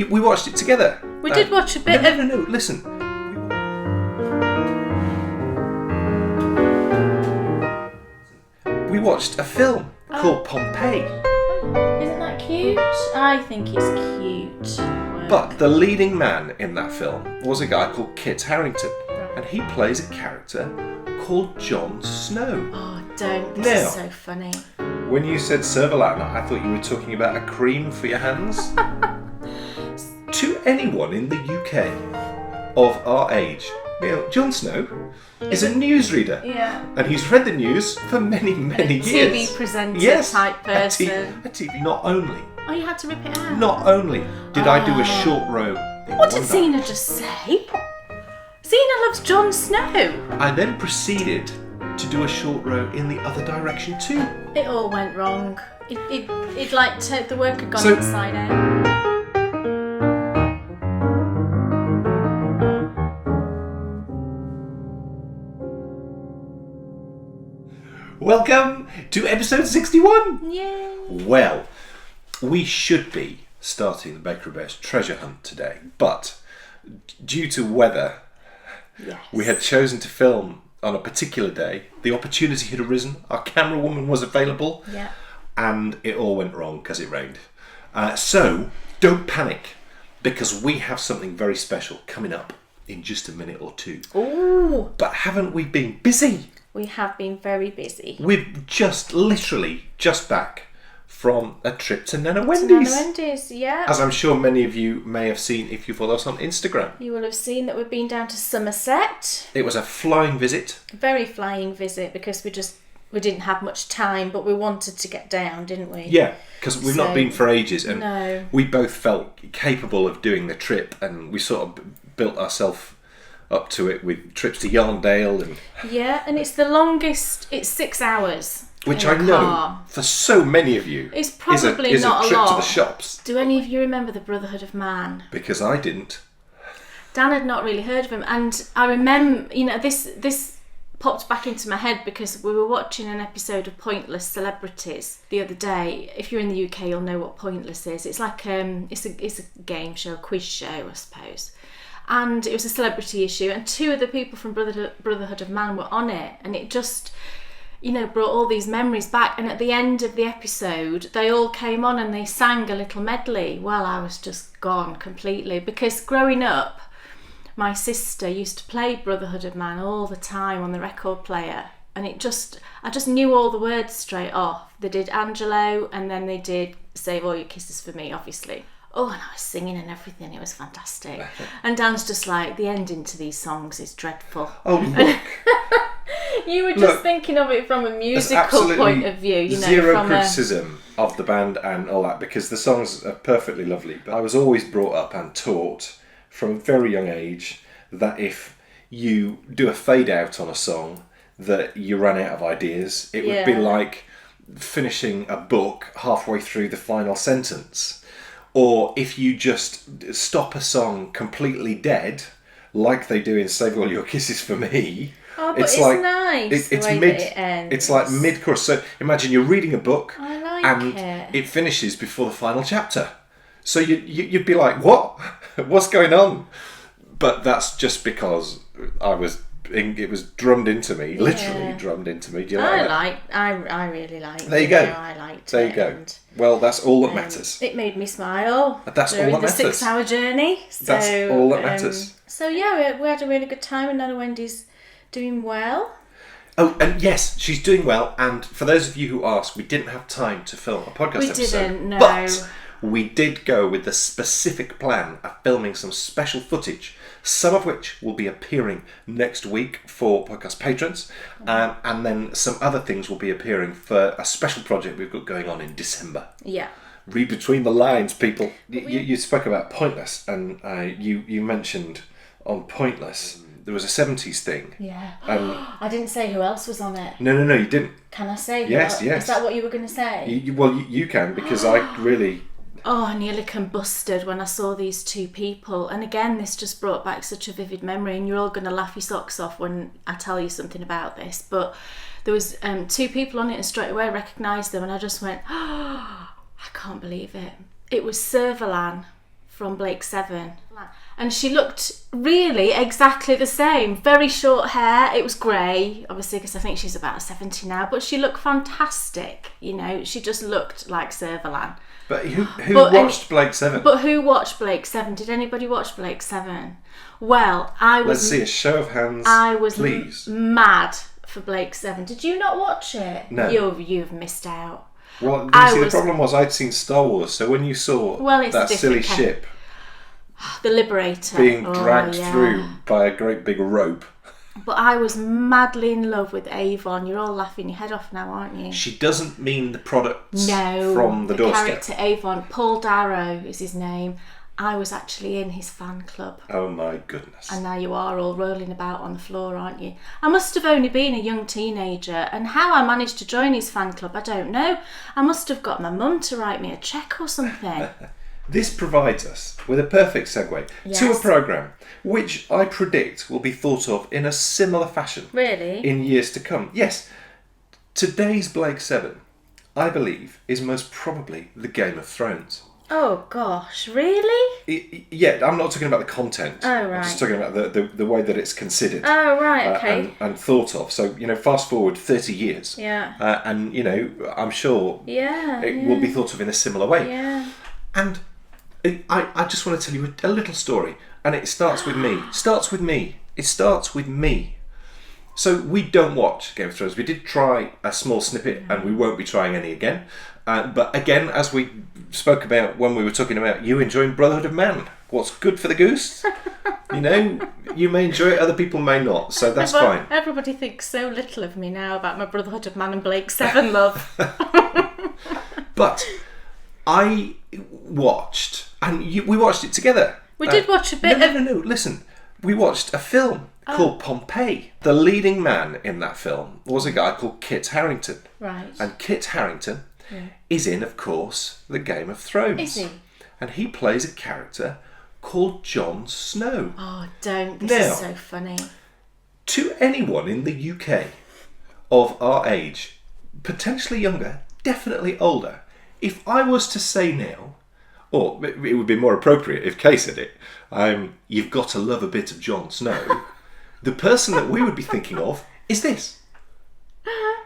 We watched it together. We did watch a bit of... No, listen. We watched a film called Pompeii. Isn't that cute? I think it's cute. But the leading man in that film was a guy called Kit Harington. And he plays a character called Jon Snow. Oh, don't. This is so funny. When you said Servalan, I thought you were talking about a cream for your hands. To anyone in the UK of our age, Jon Snow is a newsreader. Yeah. And he's read the news for many, many years. TV presenter type person. A TV, not only. Oh, you had to rip it out? Not only did I do a short row. What did Xena just say? Xena loves Jon Snow. I then proceeded to do a short row in the other direction too. It all went wrong. It like the work had gone inside out. Welcome to episode 61. Yay. Well, we should be starting the Bakery Bears treasure hunt today, but due to weather, we had chosen to film on a particular day. The opportunity had arisen. Our camera woman was available. Yeah. And it all went wrong because it rained. So don't panic, because we have something very special coming up in just a minute or two. Ooh. But haven't we been busy? We have been very busy. We're literally just back from a trip to Nanna Wendy's. Nanna Wendy's, yeah. As I'm sure many of you may have seen if you follow us on Instagram. You will have seen that we've been down to Somerset. It was a flying visit. Very flying visit, because we didn't have much time, but we wanted to get down, didn't we? Yeah, because we've not been for ages, and we both felt capable of doing the trip, and we sort of built ourselves up to it with trips to Yarndale and and it's the longest. It's 6 hours, which I know for so many of you it's probably is not a trip lot. to the shops. Do any of you remember the Brotherhood of Man? Because I didn't. Dan had not really heard of him, and I remember, this popped back into my head because we were watching an episode of Pointless Celebrities the other day. If you're in the UK, you'll know what Pointless is. It's like it's a game show, a quiz show, I suppose. And it was a celebrity issue, and two of the people from Brotherhood of Man were on it, and it just, brought all these memories back. And at the end of the episode, they all came on and they sang a little medley. Well, I was just gone completely, because growing up, my sister used to play Brotherhood of Man all the time on the record player, and I just knew all the words straight off. They did Angelo, and then they did Save All Your Kisses for Me, obviously. Oh, and I was singing and everything. It was fantastic. And Dan's just like, the ending to these songs is dreadful. Oh, look. You were just thinking of it from a musical point of view. Zero criticism of the band and all that, because the songs are perfectly lovely. But I was always brought up and taught from a very young age that if you do a fade out on a song, that you run out of ideas. It would be like finishing a book halfway through the final sentence. Or if you just stop a song completely dead, like they do in Save All Your Kisses for Me. Oh, but it's like, nice it's the way mid, that it ends. It's like mid-chorus. So imagine you're reading a book and it finishes before the final chapter. So you'd be like, what? What's going on? But that's just because it was drummed into me, literally drummed into me. Do you like that? I really like it. There you go. I liked there it. You go. Well, that's all that matters. It made me smile. That's all that matters. During the 6-hour journey. So, that's all that matters. So yeah, we had a really good time, and Nanna Wendy's doing well. Oh, and yes, she's doing well. And for those of you who ask, we didn't have time to film a podcast episode. We didn't, no. But we did go with the specific plan of filming some special footage, some of which will be appearing next week for podcast patrons, and then some other things will be appearing for a special project we've got going on in December. Yeah. Read between the lines, people. You spoke about Pointless, and you mentioned on Pointless there was a 70s thing. Yeah. I didn't say who else was on it. No, you didn't. Can I say? Yes. Is that what you were going to say? You can, because I really... Oh, I nearly combusted when I saw these two people. And again, this just brought back such a vivid memory, and you're all going to laugh your socks off when I tell you something about this. But there was two people on it, and straight away I recognised them, and I just went, oh, I can't believe it. It was Servalan from Blake 7. And she looked really exactly the same. Very short hair. It was grey, obviously, because I think she's about 70 now. But she looked fantastic. You know, she just looked like Servalan. But who watched Blake 7? But who watched Blake 7? Did anybody watch Blake 7? Well, I was... Let's see a show of hands, I was please. Mad for Blake 7. Did you not watch it? No. You've missed out. Well, the problem was I'd seen Star Wars, so when you saw that silly ship... The Liberator. Being dragged through by a great big rope. But I was madly in love with Avon. You're all laughing your head off now, aren't you? She doesn't mean the products no, from the doorstep. Character Avon. Paul Darrow is his name. I was actually in his fan club. Oh my goodness. And now you are all rolling about on the floor, aren't you? I must have only been a young teenager, and how I managed to join his fan club, I don't know. I must have got my mum to write me a cheque or something. This provides us with a perfect segue to a programme which I predict will be thought of in a similar fashion. Really? In years to come. Yes. Today's Blake 7, I believe, is most probably the Game of Thrones. Oh gosh, really? Yeah, I'm not talking about the content. Oh, right. I'm just talking about the way that it's considered. Oh, right, okay. And thought of. So, fast forward 30 years. Yeah. And, I'm sure it will be thought of in a similar way. Yeah. And I just want to tell you a little story. And it starts with me. It starts with me. So we don't watch Game of Thrones. We did try a small snippet and we won't be trying any again. But again, as we spoke about when we were talking about you enjoying Brotherhood of Man, what's good for the goose, you may enjoy it, other people may not. So that's fine. Everybody thinks so little of me now about my Brotherhood of Man and Blake 7 love. But I watched, and we watched it together. We did watch a bit No, listen. We watched a film called Pompeii. The leading man in that film was a guy called Kit Harington. Right. And Kit Harington is in, of course, the Game of Thrones. Is he? And he plays a character called Jon Snow. Oh, don't. This is so funny. To anyone in the UK of our age, potentially younger, definitely older, if I was to say now, or it would be more appropriate if Kay said it, you've got to love a bit of Jon Snow, the person that we would be thinking of is this.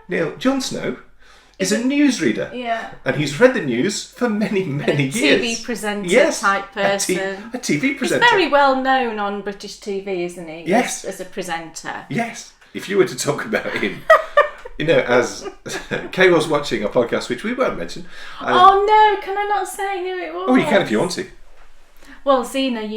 Now, Jon Snow is a newsreader. Yeah. And he's read the news for many, many years. TV presenter type person. A TV presenter. He's very well known on British TV, isn't he? Yes. As a presenter. Yes. If you were to talk about him... as Kay was watching a podcast which we won't mention. Oh no, can I not say who it was? Oh, you can if you want to. Well, Xena,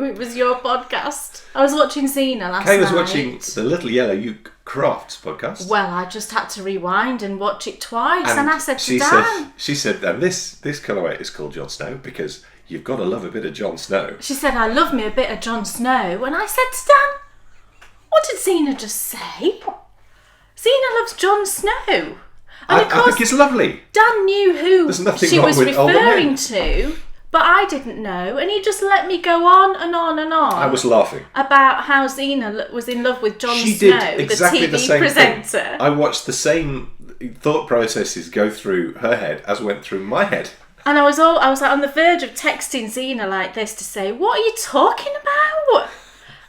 it was your podcast. I was watching Xena last night. Kay was watching the Little Yellow Uke Crafts podcast. Well, I just had to rewind and watch it twice, and I said to Dan... She said, this colourway is called Jon Snow because you've got to love a bit of Jon Snow. She said, I love me a bit of Jon Snow, and I said to Dan, what did Xena just say? Xena loves Jon Snow. And I think it's lovely. Dan knew who she was referring to, but I didn't know, and he just let me go on and on and on. I was laughing. About how Xena was in love with Jon Snow, did exactly the TV same presenter. Thing. I watched the same thought processes go through her head as went through my head. And I was like on the verge of texting Xena like this to say, what are you talking about?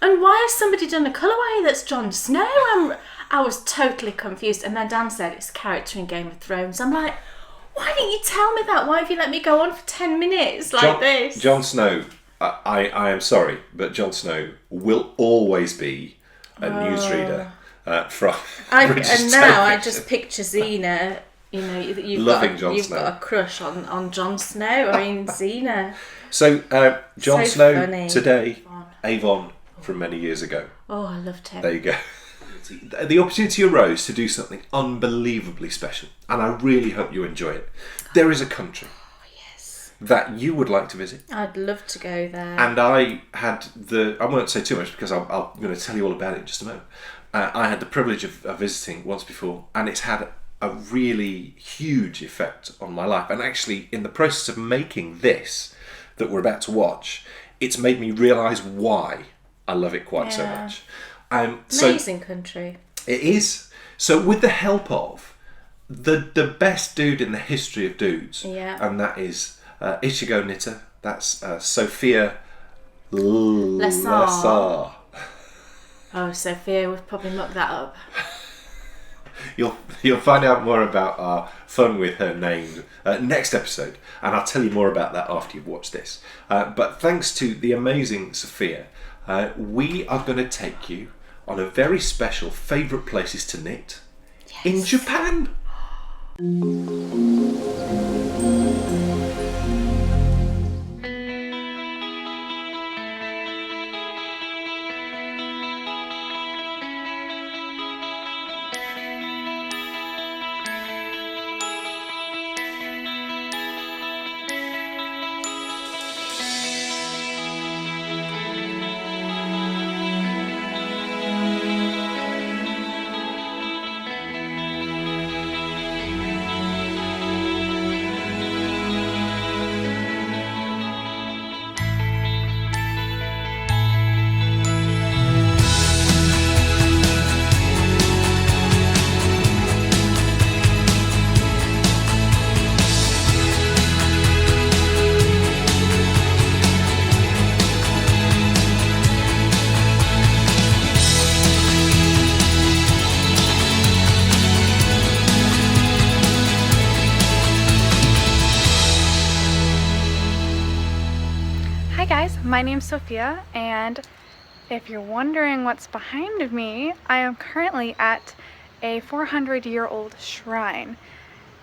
And why has somebody done a colourway that's Jon Snow? I was totally confused. And then Dan said it's a character in Game of Thrones. I'm like, why didn't you tell me that? Why have you let me go on for 10 minutes this? Jon Snow, I am sorry, but Jon Snow will always be a newsreader from British And now I just picture Xena, you've got a crush on Jon Snow. I mean, Xena. So, Jon Snow funny. Today, Avon from many years ago. Oh, I loved him. There you go. The opportunity arose to do something unbelievably special, and I really hope you enjoy it. There is a country that you would like to visit. I'd love to go there. And I won't say too much because I'm going to tell you all about it in just a moment. I had the privilege of visiting once before, and it's had a really huge effect on my life. And actually, in the process of making this that we're about to watch, it's made me realise why I love it quite so much. Amazing country. It is. So with the help of the best dude in the history of dudes, and that is Ichigo Nitta, That's Sophia Lessar. Lessar. Oh, Sophia would probably muck that up. You'll find out more about our fun with her name next episode, and I'll tell you more about that after you've watched this. But thanks to the amazing Sophia, we are going to take you on a very special favourite places to knit in Japan. My name's Sophia, and if you're wondering what's behind me, I am currently at a 400-year-old shrine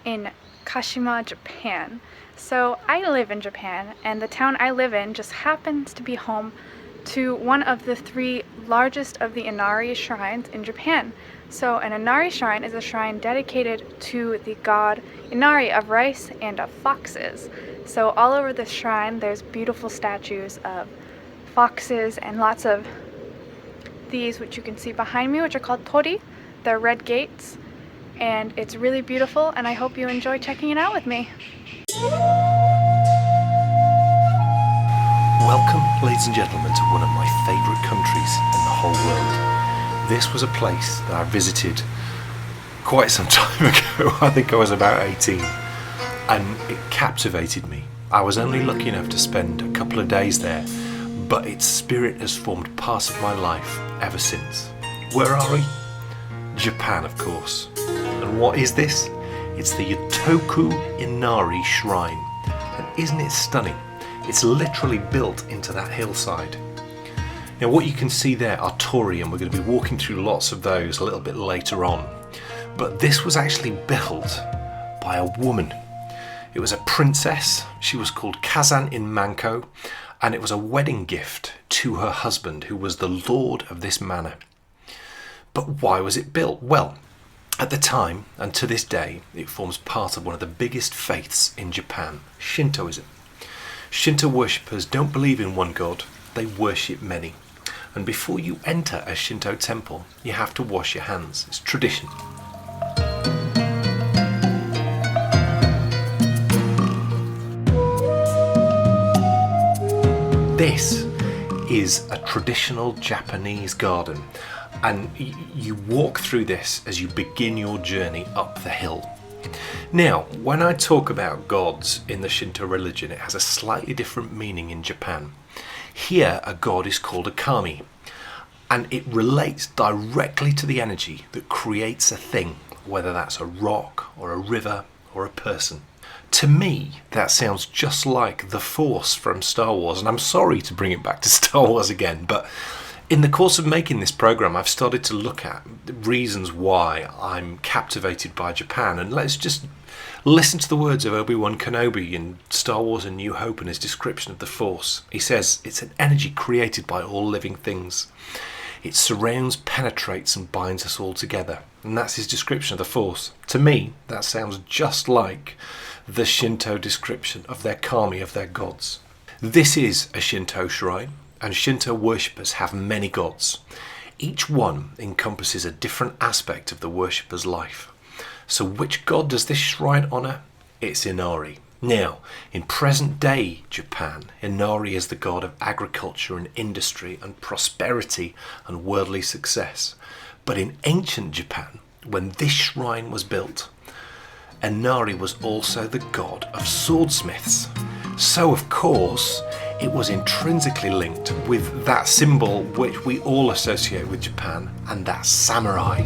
in Kashima, Japan. So I live in Japan, and the town I live in just happens to be home to one of the 3 largest of the Inari shrines in Japan. So an Inari shrine is a shrine dedicated to the god Inari of rice and of foxes. So all over the shrine there's beautiful statues of foxes and lots of these, which you can see behind me, which are called tori. They're red gates, and it's really beautiful, and I hope you enjoy checking it out with me. Welcome, ladies and gentlemen, to one of my favourite countries in the whole world. This was a place that I visited quite some time ago. I think I was about 18, and it captivated me. I was only lucky enough to spend a couple of days there, but its spirit has formed part of my life ever since. Where are we? Japan, of course. And what is this? It's the Yutoku Inari Shrine. And isn't it stunning? It's literally built into that hillside. Now what you can see there are tori, and we're going to be walking through lots of those a little bit later on. But this was actually built by a woman. It was a princess. She was called Kazan in Manko, and it was a wedding gift to her husband, who was the lord of this manor. But why was it built? Well, at the time, and to this day, it forms part of one of the biggest faiths in Japan, Shintoism. Shinto worshippers don't believe in one god, they worship many. And before you enter a Shinto temple, you have to wash your hands. It's tradition. This is a traditional Japanese garden, and you walk through this as you begin your journey up the hill. Now, when I talk about gods in the Shinto religion, it has a slightly different meaning in Japan. Here, a god is called a kami, and it relates directly to the energy that creates a thing, whether that's a rock or a river or a person. To me, that sounds just like the Force from Star Wars, and I'm sorry to bring it back to Star Wars again, but in the course of making this program, I've started to look at the reasons why I'm captivated by Japan, and let's just listen to the words of Obi-Wan Kenobi in Star Wars: A New Hope and his description of the Force. He says, "It's an energy created by all living things. It surrounds, penetrates, and binds us all together." And that's his description of the Force. To me, that sounds just like the Shinto description of their kami, of their gods. This is a Shinto shrine, and Shinto worshippers have many gods. Each one encompasses a different aspect of the worshipper's life. So which god does this shrine honour? It's Inari. Now, in present day Japan, Inari is the god of agriculture and industry and prosperity and worldly success. But in ancient Japan, when this shrine was built, Inari was also the god of swordsmiths, So of course, it was intrinsically linked with that symbol which we all associate with Japan, and that's samurai.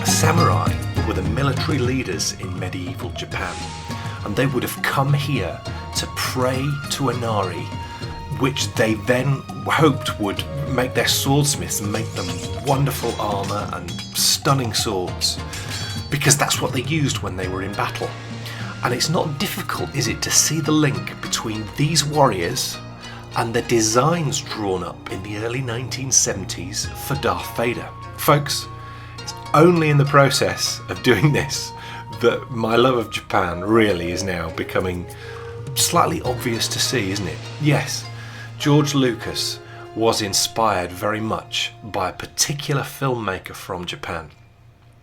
Samurai were the military leaders in medieval Japan, and they would have come here to pray to Inari, which they then hoped would make their swordsmiths make them wonderful armour and stunning swords, because that's what they used when they were in battle. And it's not difficult, is it, to see the link between these warriors and the designs drawn up in the early 1970s for Darth Vader. Folks, it's only in the process of doing this that my love of Japan really is now becoming slightly obvious to see, isn't it? Yes, George Lucas was inspired very much by a particular filmmaker from Japan.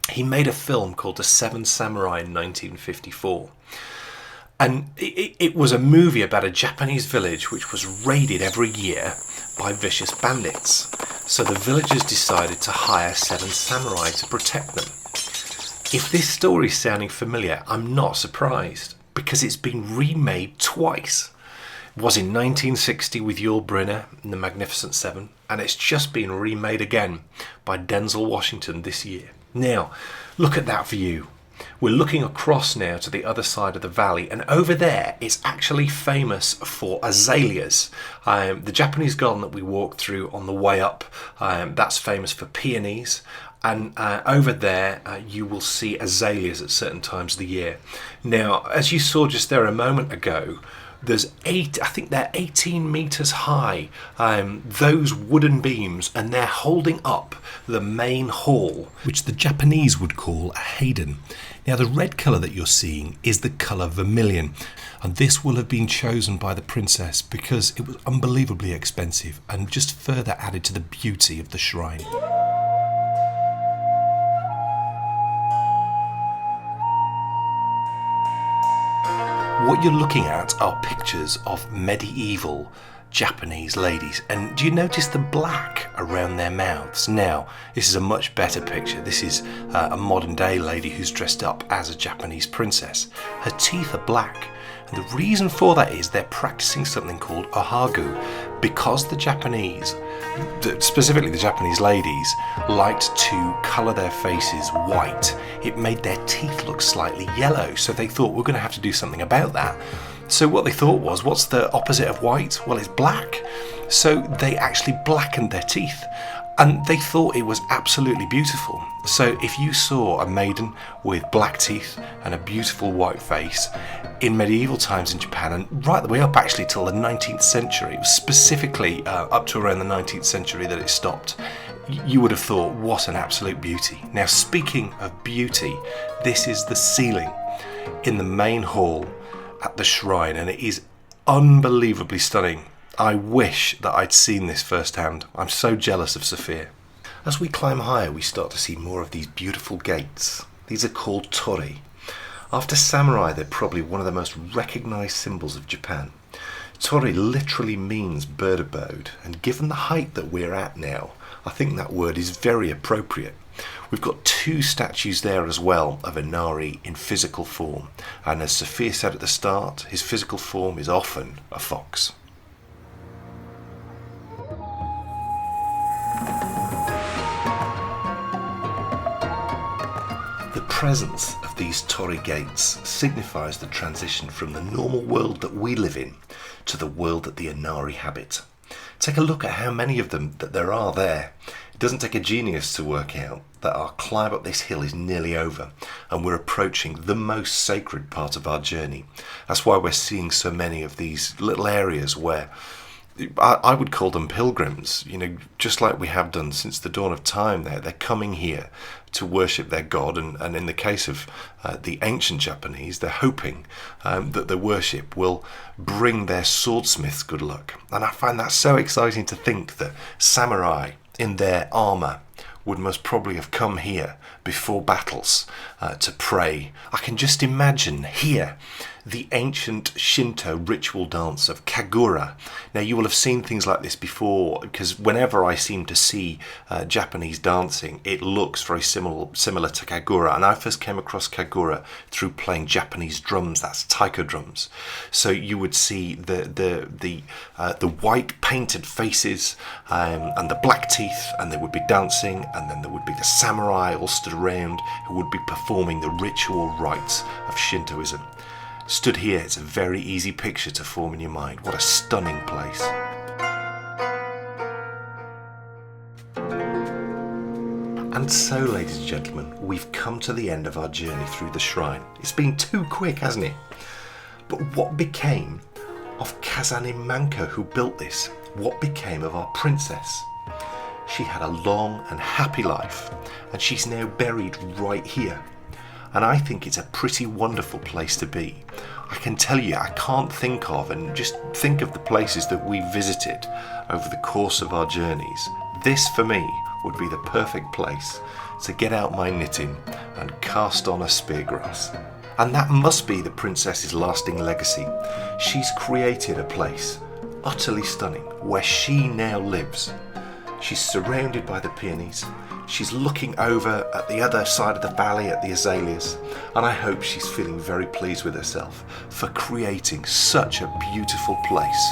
He made a film called The Seven Samurai in 1954. And it was a movie about a Japanese village which was raided every year by vicious bandits. So the villagers decided to hire 7 samurai to protect them. If this story's sounding familiar, I'm not surprised, because it's been remade twice. It was in 1960 with Yul Brynner in The Magnificent Seven, and it's just been remade again by Denzel Washington this year. Now, look at that view. We're looking across now to the other side of the valley, and over there it's actually famous for azaleas. The Japanese garden that we walked through on the way up, that's famous for peonies. And over there you will see azaleas at certain times of the year. Now, as you saw just there a moment ago, there's 8, I think they're 18 metres high, those wooden beams, and they're holding up the main hall, which the Japanese would call a Hayden. Now, the red colour that you're seeing is the colour vermilion, and this will have been chosen by the princess because it was unbelievably expensive and just further added to the beauty of the shrine. What you're looking at are pictures of medieval Japanese ladies, and do you notice the black around their mouths? Now, this is a much better picture. This is a modern day lady who's dressed up as a Japanese princess. Her teeth are black, and the reason for that is they're practicing something called ohagu, because the Japanese, specifically the Japanese ladies, liked to colour their faces white. It made their teeth look slightly yellow, so they thought, we're going to have to do something about that. So what they thought was, what's the opposite of white? Well, it's black. So they actually blackened their teeth, and they thought it was absolutely beautiful. So if you saw a maiden with black teeth and a beautiful white face in medieval times in Japan, and right the way up actually till the 19th century, it was specifically up to around the 19th century that it stopped, you would have thought, what an absolute beauty. Now, speaking of beauty, this is the ceiling in the main hall at the shrine, and it is unbelievably stunning. I wish that I'd seen this firsthand. I'm so jealous of Sophia. As we climb higher, we start to see more of these beautiful gates. These are called torii. After samurai, they're probably one of the most recognised symbols of Japan. Torii literally means bird abode, and given the height that we're at now, I think that word is very appropriate. We've got 2 statues there as well of Inari in physical form, and as Sophia said at the start, his physical form is often a fox. The presence of these torii gates signifies the transition from the normal world that we live in to the world that the Inari habit. Take a look at how many of them that there are there. It doesn't take a genius to work out that our climb up this hill is nearly over, and we're approaching the most sacred part of our journey. That's why we're seeing so many of these little areas where I would call them pilgrims, just like we have done since the dawn of time. They're coming here to worship their god, and in the case of the ancient Japanese, they're hoping that the worship will bring their swordsmiths good luck. And I find that so exciting to think that samurai in their armour would most probably have come here before battles to pray. I can just imagine here the ancient Shinto ritual dance of Kagura. Now, you will have seen things like this before, because whenever I seem to see Japanese dancing, it looks very similar to Kagura. And I first came across Kagura through playing Japanese drums, that's taiko drums. So you would see the white painted faces and the black teeth, and they would be dancing, and then there would be the samurai all stood around who would be performing the ritual rites of Shintoism. Stood here, it's a very easy picture to form in your mind. What a stunning place. And so, ladies and gentlemen, we've come to the end of our journey through the shrine. It's been too quick, hasn't it? But what became of Kazane Manko, who built this? What became of our princess? She had a long and happy life, and she's now buried right here. And I think it's a pretty wonderful place to be. I can tell you, I can't think of, and just think of the places that we visited over the course of our journeys. This, for me, would be the perfect place to get out my knitting and cast on a speargrass. And that must be the princess's lasting legacy. She's created a place utterly stunning where she now lives. She's surrounded by the peonies. She's looking over at the other side of the valley at the azaleas, and I hope she's feeling very pleased with herself for creating such a beautiful place.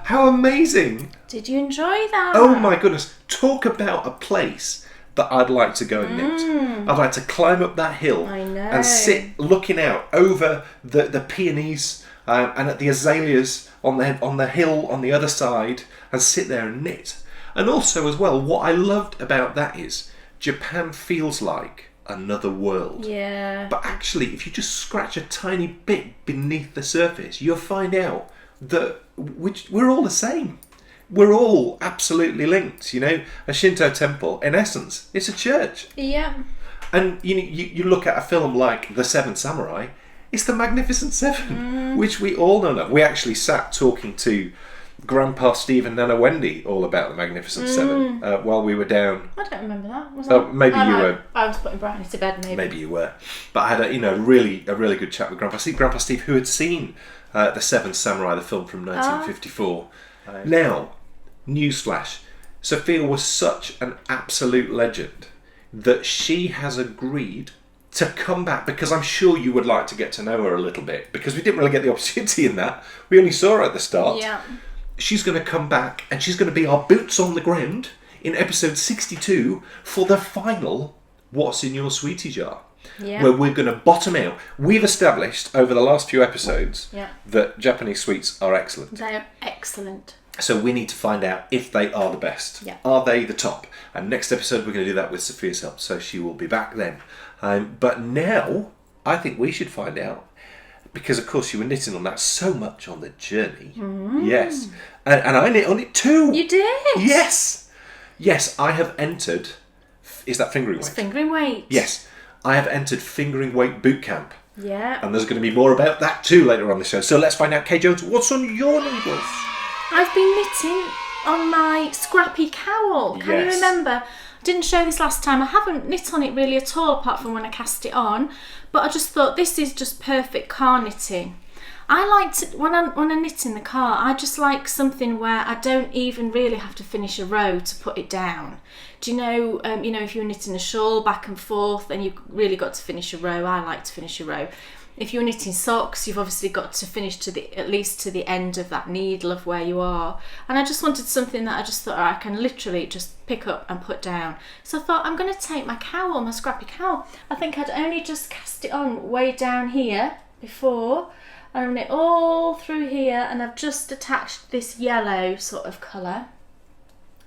How amazing! Did you enjoy that? Oh my goodness, talk about a place that I'd like to go and knit. I'd like to climb up that hill and sit looking out over the peonies and at the azaleas on the hill on the other side and sit there and knit. And also as well, what I loved about that is Japan feels like another world. Yeah. But actually, if you just scratch a tiny bit beneath the surface, you'll find out that we're all the same. We're all absolutely linked, you know. A Shinto temple, in essence, it's a church. Yeah. And you look at a film like The Seven Samurai, it's the Magnificent Seven, which we all know. We actually sat talking to Grandpa Steve and Nanna Wendy all about the Magnificent Seven while we were down. I don't remember that. Was Maybe you were. I was putting Brownie to bed, maybe. Maybe you were. But I had a really good chat with Grandpa Steve, who had seen The Seven Samurai, the film from 1954. Now, newsflash, Sophia was such an absolute legend that she has agreed to come back, because I'm sure you would like to get to know her a little bit, because we didn't really get the opportunity in that. We only saw her at the start. Yeah. She's going to come back and she's going to be our boots on the ground in episode 62 for the final What's in Your Sweetie Jar. Yeah. Where we're going to bottom out. We've established over the last few episodes that Japanese sweets are excellent. They are excellent. So we need to find out if they are the best. Yeah. Are they the top? And next episode we're going to do that with Sophia's help. So she will be back then. But now I think we should find out, because of course you were knitting on that so much on the journey. Yes. And I knit on it too. You did? Yes. Yes, I have entered. Is that fingering weight? It's fingering weight. Yes. I have entered fingering weight boot camp. Yeah. And there's going to be more about that too later on the show. So let's find out, Kay Jones, what's on your needles? I've been knitting on my Scrappy Cowl. Can you remember? I didn't show this last time. I haven't knit on it really at all, apart from when I cast it on. But I just thought this is just perfect car knitting. I like to, when I knit in the car, I just like something where I don't even really have to finish a row to put it down. Do you know, if you're knitting a shawl back and forth and you've really got to finish a row, I like to finish a row. if you're knitting socks, you've obviously got to finish at least to the end of that needle of where you are. And I just wanted something that I just thought I can literally just pick up and put down. So I thought I'm going to take my cowl, my Scrappy Cowl. I think I'd only just cast it on way down here before. I run it all through here, and I've just attached this yellow sort of colour.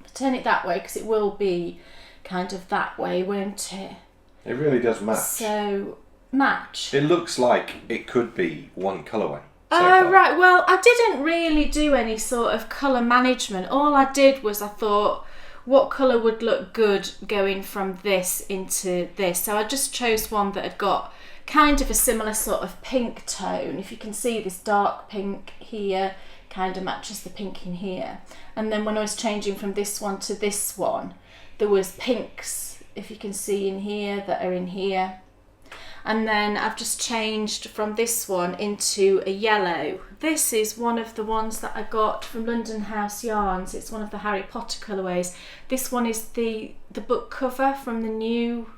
I'll turn it that way because it will be kind of that way, won't it? It really does match. So, match. It looks like it could be one colourway. Oh, right. Well, I didn't really do any sort of colour management. All I did was I thought, what colour would look good going from this into this? So I just chose one that had got kind of a similar sort of pink tone. If you can see, this dark pink here kind of matches the pink in here. And then when I was changing from this one to this one, there was pinks, if you can see in here, that are in here. And then I've just changed from this one into a yellow. This is one of the ones that I got from London House Yarns. It's one of the Harry Potter colourways. This one is the book cover from the new,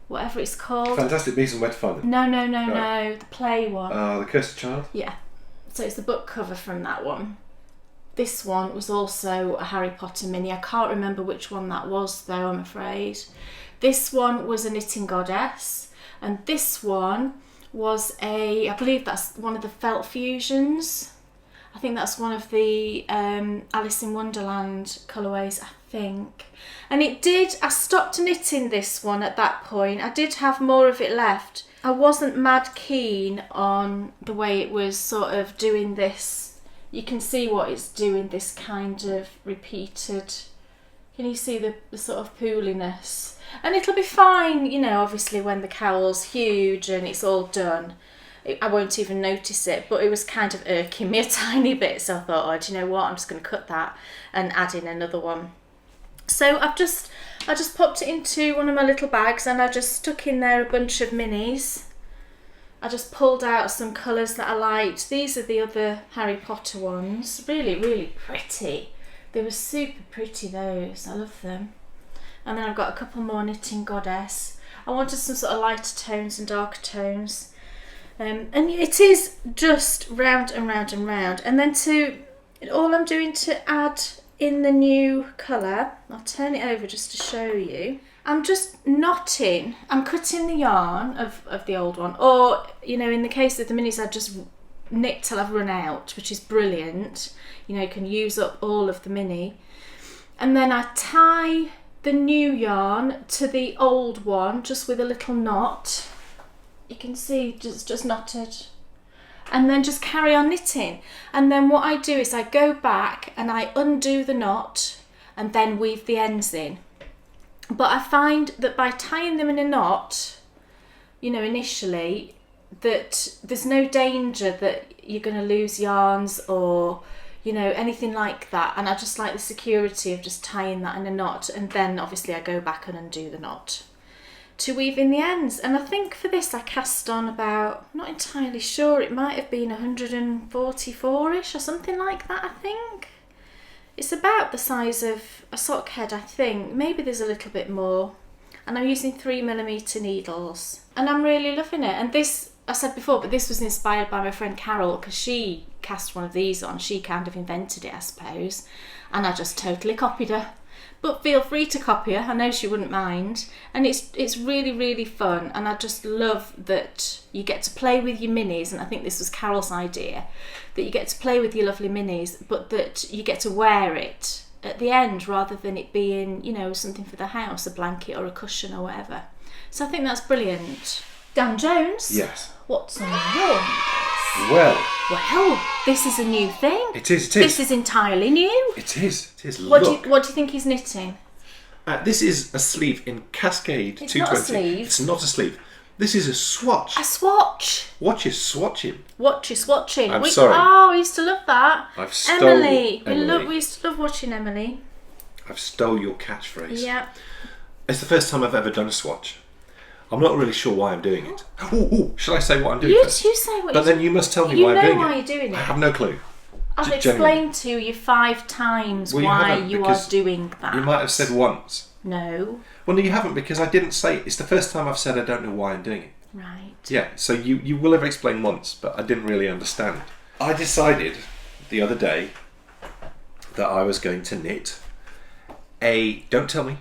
whatever it's called. Fantastic Beasts and Where to Find Them. No, the play one. The Cursed Child? Yeah, so it's the book cover from that one. This one was also a Harry Potter mini. I can't remember which one that was though, I'm afraid. This one was a Knitting Goddess. And this one was I believe that's one of the felt fusions. I think that's one of the Alice in Wonderland colourways, I think. And I stopped knitting this one at that point. I did have more of it left. I wasn't mad keen on the way it was sort of doing this. You can see what it's doing, this kind of repeated. Can you see the sort of pooliness? And it'll be fine, you know, obviously when the cowl's huge and it's all done. I won't even notice it, but it was kind of irking me a tiny bit. So I thought, oh, do you know what? I'm just going to cut that and add in another one. So I just popped it into one of my little bags and I just stuck in there a bunch of minis. I just pulled out some colours that I liked. These are the other Harry Potter ones. Really, really pretty. They were super pretty, those. I love them. And then I've got a couple more Knitting Goddess. I wanted some sort of lighter tones and darker tones. And it is just round and round and round. And then all I'm doing to add in the new colour, I'll turn it over just to show you. I'm just knotting, I'm cutting the yarn of the old one. Or, you know, in the case of the minis, I just knit till I've run out, which is brilliant. You know, you can use up all of the mini. And then I tie the new yarn to the old one just with a little knot. You can see just knotted, and then just carry on knitting. And then what I do is I go back and I undo the knot and then weave the ends in. But I find that by tying them in a knot, you know, initially, that there's no danger that you're going to lose yarns or, you know, anything like that. And I just like the security of just tying that in a knot, and then obviously I go back and undo the knot to weave in the ends. And I think for this I cast on about, I'm not entirely sure, it might have been 144ish or something like that, I think. It's about the size of a Sockhead, I think. Maybe there's a little bit more. And I'm using 3mm needles. And I'm really loving it. And this, I said before, but this was inspired by my friend Carol, because she cast one of these on. She kind of invented it, I suppose. And I just totally copied her. But feel free to copy her, I know she wouldn't mind. And it's really, really fun. And I just love that you get to play with your minis. And I think this was Carol's idea, that you get to play with your lovely minis, but that you get to wear it at the end rather than it being, you know, something for the house, a blanket or a cushion or whatever. So I think that's brilliant. Dan Jones? Yes. What's on your Well, this is a new thing. It is. This is entirely new. It is. What Look. do you think he's knitting? This is a sleeve in Cascade It's 220. not a sleeve. It's not a sleeve. This is a swatch. A swatch. What you swatching? What you swatching? I'm sorry. Oh, we used to love that. I've stole Emily. Emily. We used to love watching Emily. I've stole your catchphrase. Yeah. It's the first time I've ever done a swatch. I'm not really sure why I'm doing it. Shall I say what I'm doing You first? say what But then you must tell me why I'm doing it. You know why you're doing it. I have no clue. I've Genuinely. explained to you 5 times Well, you why haven't, you are because doing that. You might have said once. No. Well, no, you haven't, because I didn't say it. It's the first time I've said I don't know why I'm doing it. Right. Yeah, so you will have explained once, but I didn't really understand. I decided the other day that I was going to knit don't tell me,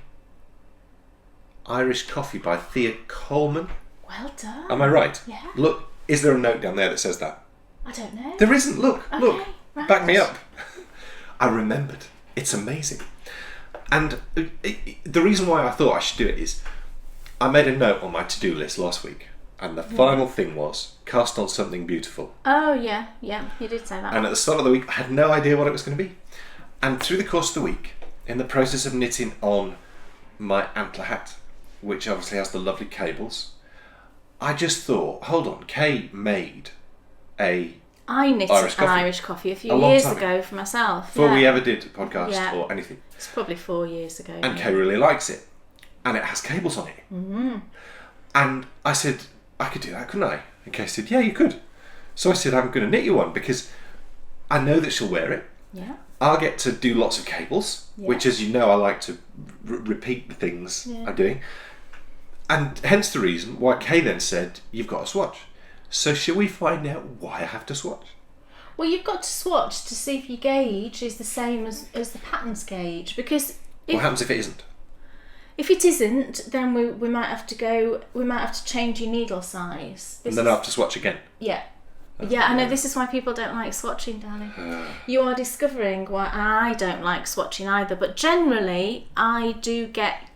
Irish Coffee by Thea Coleman. Well done. Am I right? Yeah. Look, is there a note down there that says that? I don't know. There isn't. Look, Okay, look. right. Back me up. I remembered. It's amazing. And the reason why I thought I should do it is I made a note on my to-do list last week, and the final thing was cast on something beautiful. Oh, yeah, you did say that. And at the start of the week, I had no idea what it was going to be. And through the course of the week, in the process of knitting on my antler hat, which obviously has the lovely cables, I just thought, hold on, Kay made I knitted Irish an coffee. Irish coffee a few A long years time ago for myself. before we ever did a podcast Yeah. or anything. It's probably 4 years ago. And Kay really likes it. And it has cables on it. Mm-hmm. And I said, I could do that, couldn't I? And Kay said, yeah, you could. So I said, I'm going to knit you one because I know that she'll wear it. Yeah. I'll get to do lots of cables, which, as you know, I like to repeat the things I'm doing. And hence the reason why Kay then said, you've got to swatch. So shall we find out why I have to swatch? Well, you've got to swatch to see if your gauge is the same as the pattern's gauge. Because What happens if it isn't? if it isn't, then we might have to change your needle size. And then I have to swatch again. Yeah. I know this is why people don't like swatching, darling. You are discovering why I don't like swatching either, but generally I get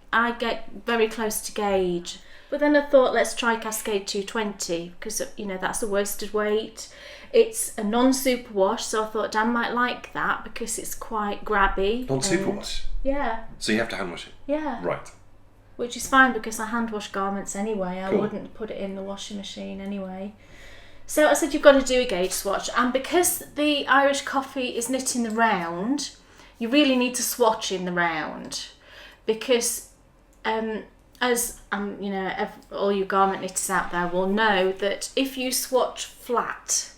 very close to gauge. But then I thought, let's try Cascade 220 because that's a worsted weight. It's a non-superwash, so I thought Dan might like that because it's quite grabby. Non-superwash? Yeah. So you have to hand wash it? Yeah. Right. Which is fine because I hand wash garments anyway. Cool. I wouldn't put it in the washing machine anyway. So I said you've got to do a gauge swatch, and because the Irish coffee is knit in the round, you really need to swatch in the round because all you garment knitters out there will know that if you swatch flat,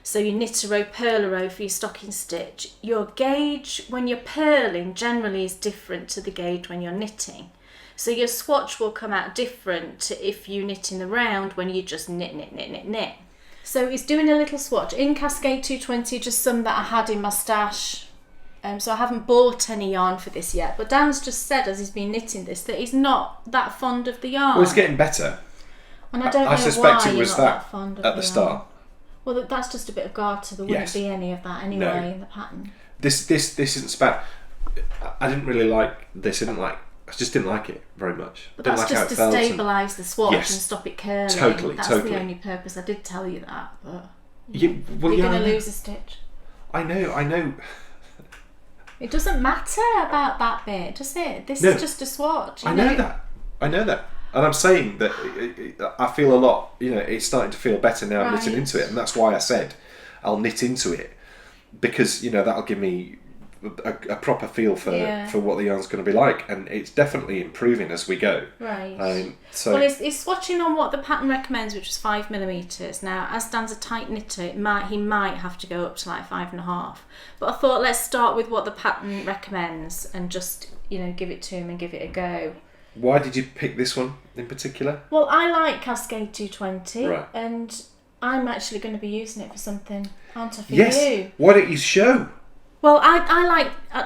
so you knit a row, purl a row for your stocking stitch, your gauge when you're purling generally is different to the gauge when you're knitting. So your swatch will come out different to if you knit in the round when you just knit. So he's doing a little swatch in Cascade 220, just some that I had in my stash. So I haven't bought any yarn for this yet. But Dan's just said, as he's been knitting this, that he's not that fond of the yarn. Well, it's getting better. And I don't know suspect why it was you're not that fond of at the start. Well, that's just a bit of garter. There wouldn't be any of that anyway in the pattern. This isn't spat. I didn't really like this. I just didn't like it very much. But Didn't that's like how just it to felt stabilise the swatch Yes. and stop it curling. Totally. That's the only purpose. I did tell you that, but you're going to lose a stitch. I know. It doesn't matter about that bit, does it? This is just a swatch. I know that. And I'm saying that I feel a lot, it's starting to feel better now I'm knitting into it. And that's why I said I'll knit into it. Because, that'll give me a proper feel for what the yarn's going to be like. And it's definitely improving as we go. Right. Well, he's swatching on what the pattern recommends, which is 5mm. Now, as Dan's a tight knitter, he might have to go up to like 5.5. But I thought let's start with what the pattern recommends and just, give it to him and give it a go. Why did you pick this one in particular? Well, I like Cascade 220, right. And I'm actually going to be using it for something, aren't I, for yes. you? Why don't you show? Well, I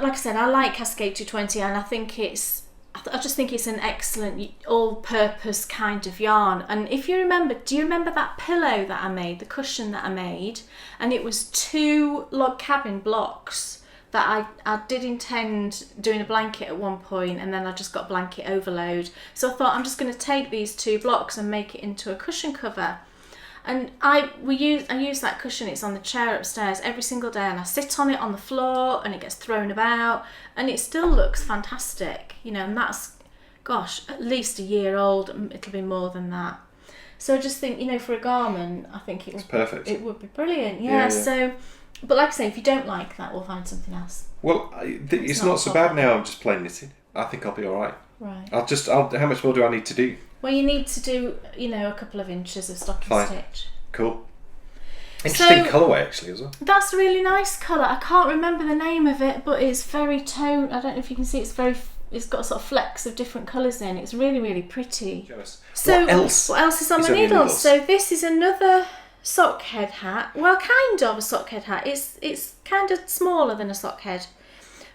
like I said, I like Cascade 220, and I think I just think it's an excellent all-purpose kind of yarn. And if you remember, do you remember that pillow that I made, the cushion that I made? And it was 2 log cabin blocks that I did intend doing a blanket at one point, and then I just got blanket overload. So I thought I'm just going to take these 2 blocks and make it into a cushion cover. And I use that cushion, it's on the chair upstairs every single day, and I sit on it on the floor and it gets thrown about and it still looks fantastic, and that's, at least a year old, it'll be more than that. So I just think, for a garment, I think it's perfect. It would be brilliant, yeah. So, but like I say, if you don't like that, we'll find something else. Well, it's not so bad now, I'm just plain knitting. I think I'll be alright. Right. How much more do I need to do? Well, you need to do, a couple of inches of stocking stitch. Cool. Interesting colourway, actually, as well. That's a really nice colour. I can't remember the name of it, but it's very toned. I don't know if you can see. It's very it's got sort of flecks of different colours in. It's really, really pretty. Jealous. So what else is on is my on your needles? So this is another Sockhead hat. Well, kind of a Sockhead hat. It's kind of smaller than a Sockhead.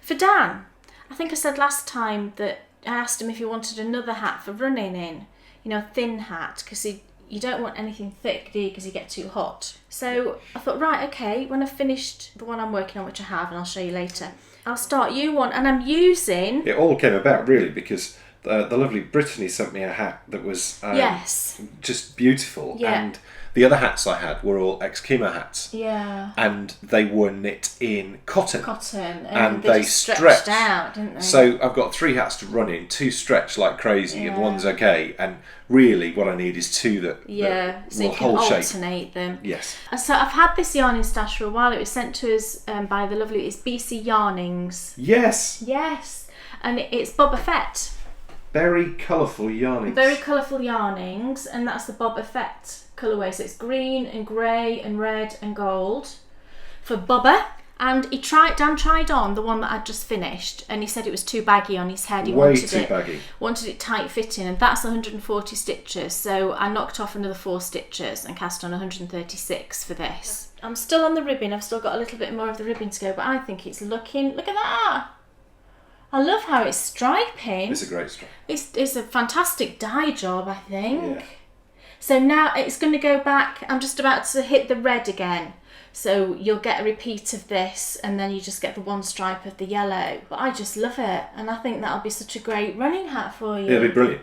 For Dan, I think I said last time that I asked him if he wanted another hat for running in, a thin hat, because you don't want anything thick, do you? Because you get too hot. So I thought, right, okay, when I've finished the one I'm working on, which I have, and I'll show you later, I'll start you one. And I'm using... It all came about, really, because the lovely Brittany sent me a hat that was yes, just beautiful. Yeah. And the other hats I had were all ex-Kimo hats. Yeah. And they were knit in cotton. And they just stretched out, didn't they? So I've got 3 hats to run in, 2 stretch like crazy, and one's okay. And really what I need is 2 that so will you can hold shape. alternate them. Yes. So I've had this yarn in stash for a while. It was sent to us by the lovely, it's BC Yarnings. Yes. Yes. And it's Boba Fett. Very colourful yarnings. Very colourful yarnings, and that's the Boba Fett colourway. So it's green and grey and red and gold for Boba. And Dan tried on the one that I'd just finished, and he said it was too baggy on his head. He Way too baggy. Wanted it tight fitting, and that's 140 stitches. So I knocked off another 4 stitches and cast on 136 for this. I'm still on the ribbing. I've still got a little bit more of the ribbing to go, but I think it's looking. Look at that! I love how it's striping. It's a great stripe. It's a fantastic dye job, I think. Yeah. So now it's going to go back. I'm just about to hit the red again. So you'll get a repeat of this, and then you just get the one stripe of the yellow. But I just love it, and I think that'll be such a great running hat for you. It'll be brilliant.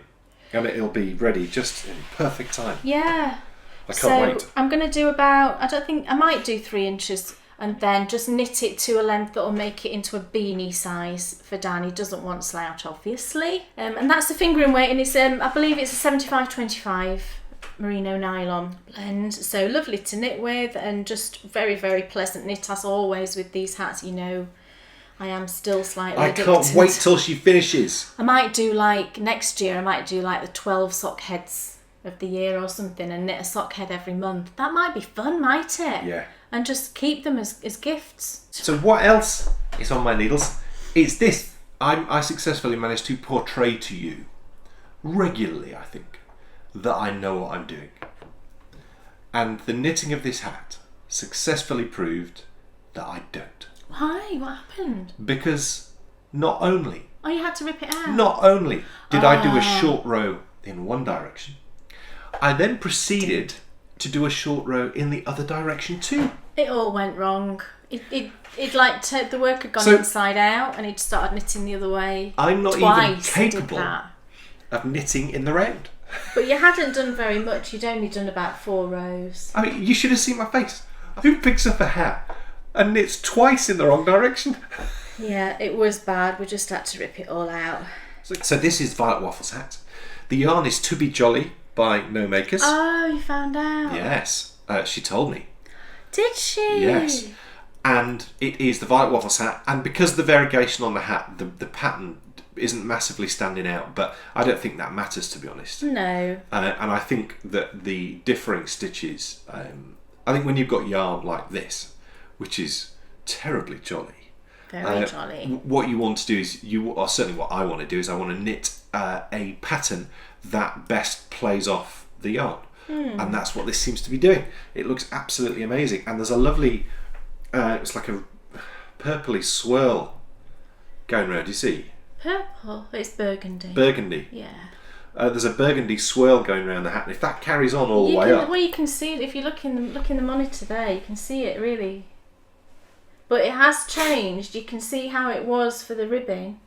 And it'll be ready just in perfect time. Yeah. I can't wait. I'm going to do about, I might do 3 inches, and then just knit it to a length that will make it into a beanie size for Dan. He doesn't want slouch, obviously. And that's the fingering weight, and it's I believe it's a 75-25 merino nylon blend. So lovely to knit with, and just very, very pleasant knit as always with these hats. I am still slightly addicted. Can't wait till she finishes. I might do next year, the 12 sock heads of the year or something, and knit a sock head every month. That might be fun, might it? Yeah. And just keep them as gifts. So what else is on my needles? It's this. I successfully managed to portray to you regularly, I think, that I know what I'm doing. And the knitting of this hat successfully proved that I don't. Why? What happened? Because not only you had to rip it out. Not only did I do a short row in one direction, I then proceeded to do a short row in the other direction too. It all went wrong. The work had gone inside out, and he'd started knitting the other way. I'm not even capable of knitting in the round. But you hadn't done very much. You'd only done about 4 rows. I mean, you should have seen my face. Who picks up a hat and knits twice in the wrong direction? Yeah, it was bad. We just had to rip it all out. So this is Violet Waffle's hat. The yarn is To Be Jolly by No Makers. Oh, you found out? Yes, she told me. Did she? Yes. And it is the Violet Waffles hat, and because the variegation on the hat, the pattern isn't massively standing out, but I don't think that matters, to be honest. No. And I think that the differing stitches, I think when you've got yarn like this, which is terribly jolly, very jolly, what you want to do is, or certainly what I want to do is I want to knit a pattern that best plays off the yarn. And that's what this seems to be doing. It looks absolutely amazing, and there's a lovely it's like a purpley swirl going around. Do you see? Purple? It's burgundy. Burgundy. Yeah. There's a burgundy swirl going around the hat, and if that carries on all the way up... Well, you can see it if you look in the monitor there. You can see it really, but it has changed. You can see how it was for the ribbing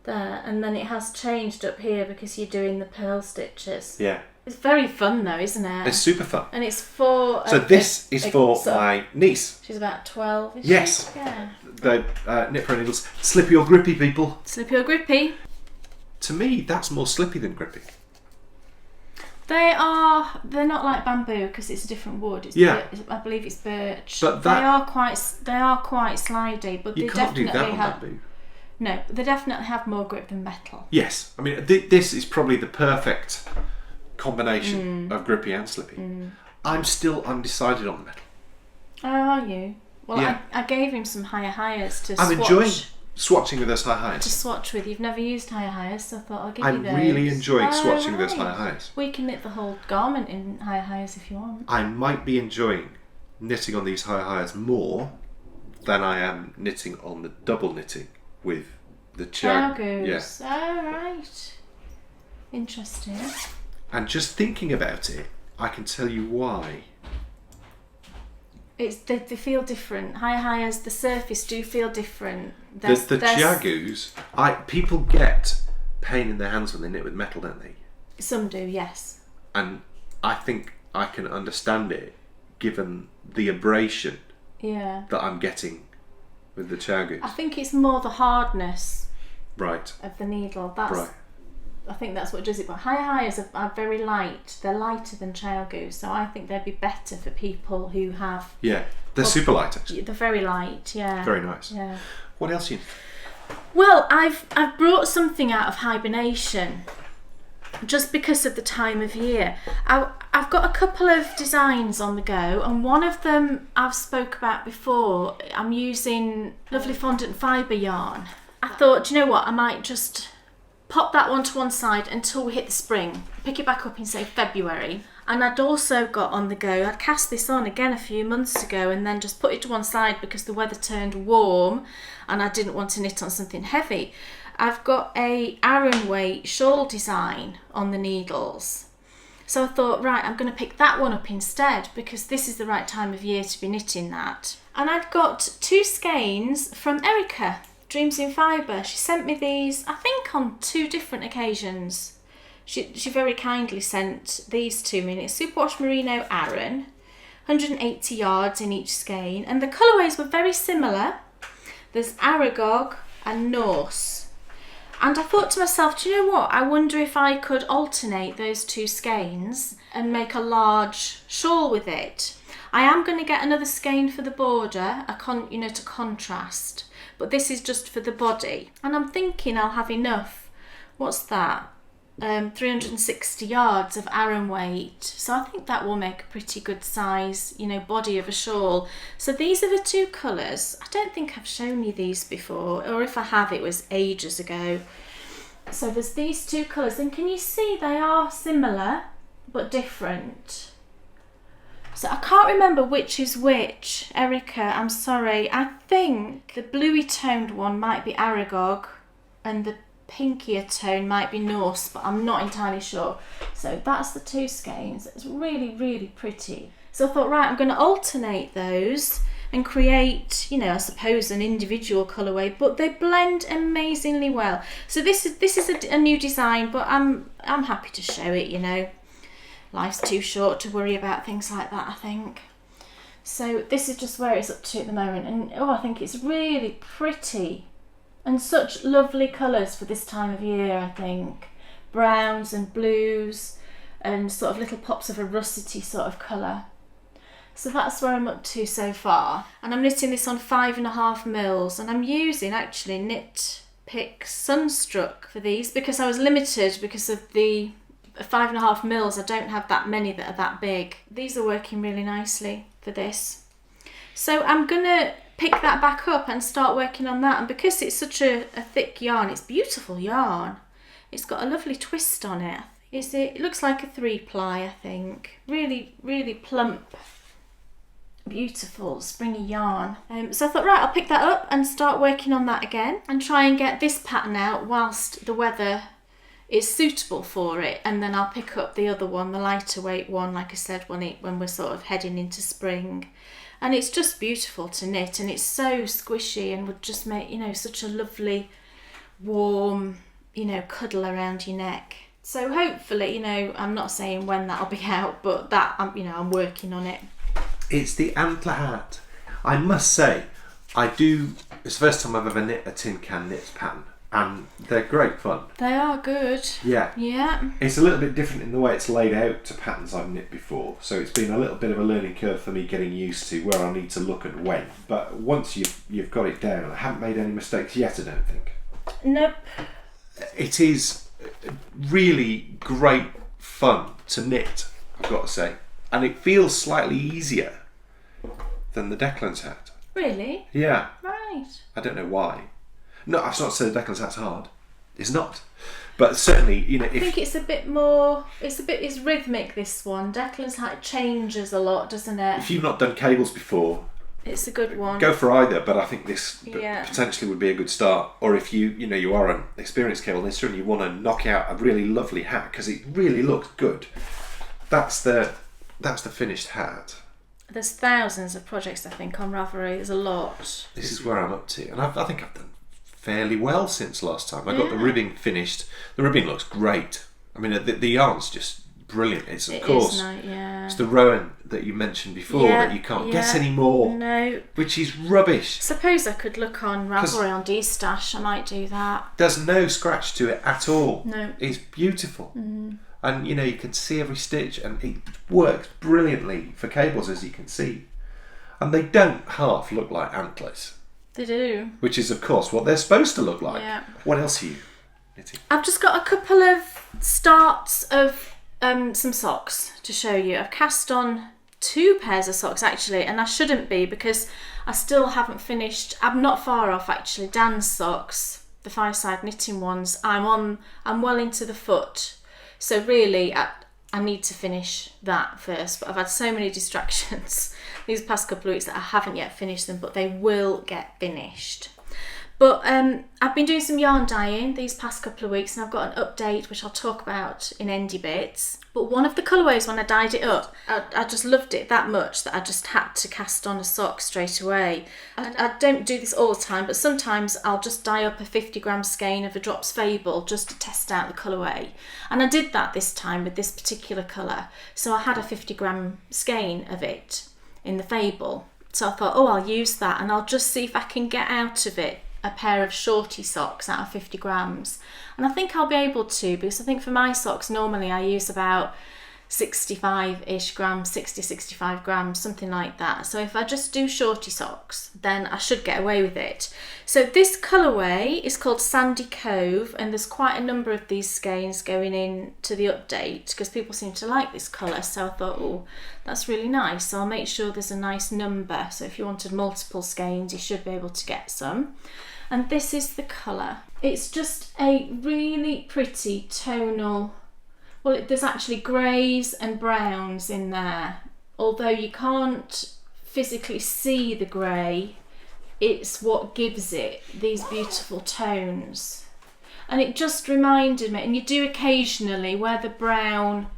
there, and then it has changed up here because you're doing the pearl stitches. Yeah. It's very fun though, isn't it? It's super fun. And it's for... So this is for my niece. She's about 12, is yes. she? Yeah. The knit pro needles. Slippy or grippy, people. Slippy or grippy. To me, that's more slippy than grippy. They're not like bamboo because it's a different wood. I believe it's birch. But they are quite slidey, but you they can't do definitely that on have bamboo. No, they definitely have more grip than metal. Yes, I mean this is probably the perfect combination of grippy and slippy. I'm still undecided on the metal. Oh, are you? Well, yeah. I gave him some higher highs to I'm swatch. enjoying swatching with those high-highs. To swatch with. You've never used high-highs, so I thought I'll give you those. I'm really enjoying swatching with those high-highs. We can knit the whole garment in high-highs if you want. I might be enjoying knitting on these high-highs more than I am knitting on the double knitting with the Chagoos. Yeah. Oh, right. Interesting. And just thinking about it, I can tell you why. They feel different. High-highs, the surface do feel different. The Chagoos, people get pain in their hands when they knit with metal, don't they? Some do, yes. And I think I can understand it, given the abrasion that I'm getting with the Chagoos. I think it's more the hardness of the needle. I think that's what does it. But high-highs are very light. They're lighter than Chagoos, so I think they'd be better for people who have... Yeah, they're super light, actually. They're very light, yeah. Very nice. Yeah. What else you... Well, I've brought something out of hibernation, just because of the time of year. I've got a couple of designs on the go, and one of them I've spoke about before. I'm using lovely fondant fibre yarn. I thought, do you know what, I might just pop that one to one side until we hit the spring, pick it back up in, say, February. And I'd also got on the go, I'd cast this on again a few months ago and then just put it to one side because the weather turned warm and I didn't want to knit on something heavy. I've got a Aran weight shawl design on the needles. So I thought, right, I'm going to pick that one up instead because this is the right time of year to be knitting that. And I'd got 2 skeins from Erica, Dreams in Fibre. She sent me these, I think, on 2 different occasions. She very kindly sent these to me, and it's Superwash Merino Aran, 180 yards in each skein, and the colourways were very similar. There's Aragog and Norse. And I thought to myself, do you know what? I wonder if I could alternate those 2 skeins and make a large shawl with it. I am going to get another skein for the border, to contrast, but this is just for the body. And I'm thinking I'll have enough. What's that? 360 yards of Aran weight, so I think that will make a pretty good size, body of a shawl. So these are the 2 colours. I don't think I've shown you these before, or if I have, it was ages ago. So there's these 2 colours, and can you see they are similar but different? So I can't remember which is which. Erica, I'm sorry. I think the bluey toned one might be Aragog and the pinkier tone might be Norse, but I'm not entirely sure. So that's the 2 skeins. It's really, really pretty. So I thought, right, I'm going to alternate those and create, I suppose an individual colourway, but they blend amazingly well. So this is a new design, but I'm happy to show it. Life's too short to worry about things like that, I think. So this is just where it's up to at the moment, and I think it's really pretty. And such lovely colours for this time of year, I think. Browns and blues and sort of little pops of a russety sort of colour. So that's where I'm up to so far. And I'm knitting this on 5.5 mils, and I'm using actually Knit Pick Sunstruck for these because I was limited because of the 5.5 mils. I don't have that many that are that big. These are working really nicely for this. So I'm going to pick that back up and start working on that, and because it's such a thick yarn, it's beautiful yarn. It's got a lovely twist on it. It looks like a 3-ply, I think. Really, really plump, beautiful springy yarn. So I thought, right, I'll pick that up and start working on that again and try and get this pattern out whilst the weather is suitable for it, and then I'll pick up the other one, the lighter weight one, like I said, when we're sort of heading into spring. And it's just beautiful to knit, and it's so squishy and would just make, such a lovely, warm, cuddle around your neck. So hopefully, I'm not saying when that'll be out, but that, I'm working on it. It's the antler hat. I must say, it's the first time I've ever knit a tin can knits pattern, and they're great fun. They are good. Yeah. Yeah. It's a little bit different in the way it's laid out to patterns I've knit before, so it's been a little bit of a learning curve for me getting used to where I need to look at when. But once you've got it down, I haven't made any mistakes yet, I don't think. Nope. It is really great fun to knit, I've got to say, and it feels slightly easier than the Declan's hat. Really? Yeah. Right. I don't know why. No, I've not said Declan's hat's hard. It's not. But certainly, I think it's a bit more. It's rhythmic. This one, Declan's hat changes a lot, doesn't it? If you've not done cables before, it's a good one. Go for either, but I think this potentially would be a good start. Or if you are an experienced cable lister and you want to knock out a really lovely hat because it really looks good, that's the finished hat. There's thousands of projects, I think, on Ravelry. There's a lot. This is where I'm up to, and I think I've done fairly well since last time. I got the ribbing finished. The ribbing looks great. I mean, the yarn's just brilliant. It's it's the Rowan that you mentioned before that you can't get anymore. No, which is rubbish. Suppose I could look on Ravelry on D-Stash. I might do that. There's no scratch to it at all. No, it's beautiful. And you can see every stitch, and it works brilliantly for cables, as you can see. And they don't half look like antlers. They do. Which is, of course, what they're supposed to look like. Yeah. What else are you knitting? I've just got a couple of starts of some socks to show you. I've cast on 2 pairs of socks, actually, and I shouldn't be because I still haven't finished. I'm not far off, actually. Dan's socks, the fireside knitting ones. I'm well into the foot. So really, I need to finish that first, but I've had so many distractions these past couple of weeks that I haven't yet finished them, but they will get finished. But I've been doing some yarn dyeing these past couple of weeks, and I've got an update which I'll talk about in Endy Bits. But one of the colourways, when I dyed it up, I just loved it that much that I just had to cast on a sock straight away. I don't do this all the time, but sometimes I'll just dye up a 50-gram skein of a Drops Fable just to test out the colourway. And I did that this time with this particular colour. So I had a 50-gram skein of it in the Fable. So I thought, I'll use that, and I'll just see if I can get out of it a pair of shorty socks out of 50 grams. And I think I'll be able to, because I think for my socks normally I use about 65-ish grams, 65 grams, something like that. So if I just do shorty socks, then I should get away with it. So this colourway is called Sandy Cove, and there's quite a number of these skeins going in to the update because people seem to like this colour. So I thought, that's really nice. So I'll make sure there's a nice number. So if you wanted multiple skeins, you should be able to get some. And this is the colour. It's just a really pretty tonal. Well, there's actually greys and browns in there. Although you can't physically see the grey, it's what gives it these beautiful tones. And it just reminded me, and you do occasionally, where the brown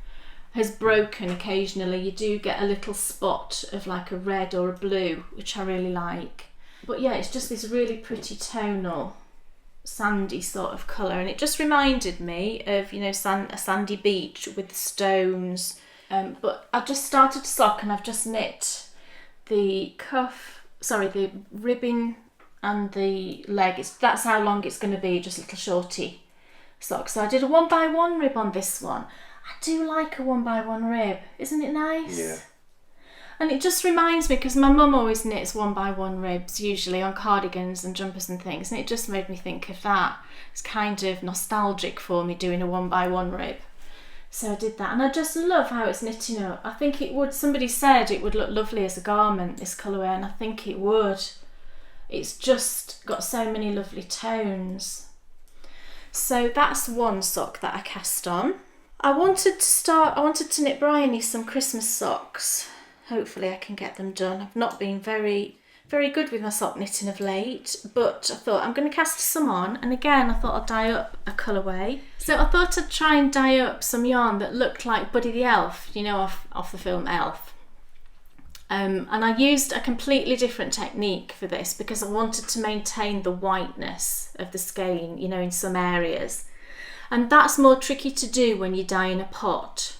has broken occasionally, you do get a little spot of like a red or a blue, which I really like. But yeah, it's just this really pretty tonal sandy sort of colour, and it just reminded me of a sandy beach with the stones. But I've just started to sock, and I've just knit the the ribbing and the leg. That's how long it's going to be, just little shorty socks. So I did a 1x1 rib on this one. I do like a 1x1 rib, isn't it nice? Yeah. And it just reminds me, because my mum always knits 1x1 ribs, usually on cardigans and jumpers and things, and it just made me think of that. It's kind of nostalgic for me doing a 1x1 rib. So I did that, and I just love how it's knitting up. I think it would, somebody said it would look lovely as a garment, this colourway, and I think it would. It's just got so many lovely tones. So that's one sock that I cast on. I wanted to knit Bryony some Christmas socks. Hopefully I can get them done. I've not been very, very good with my sock knitting of late, but I thought I'm going to cast some on, and again I thought I'd dye up a colourway. So I thought I'd try and dye up some yarn that looked like Buddy the Elf, off the film Elf. And I used a completely different technique for this because I wanted to maintain the whiteness of the skein, in some areas. And that's more tricky to do when you dye in a pot.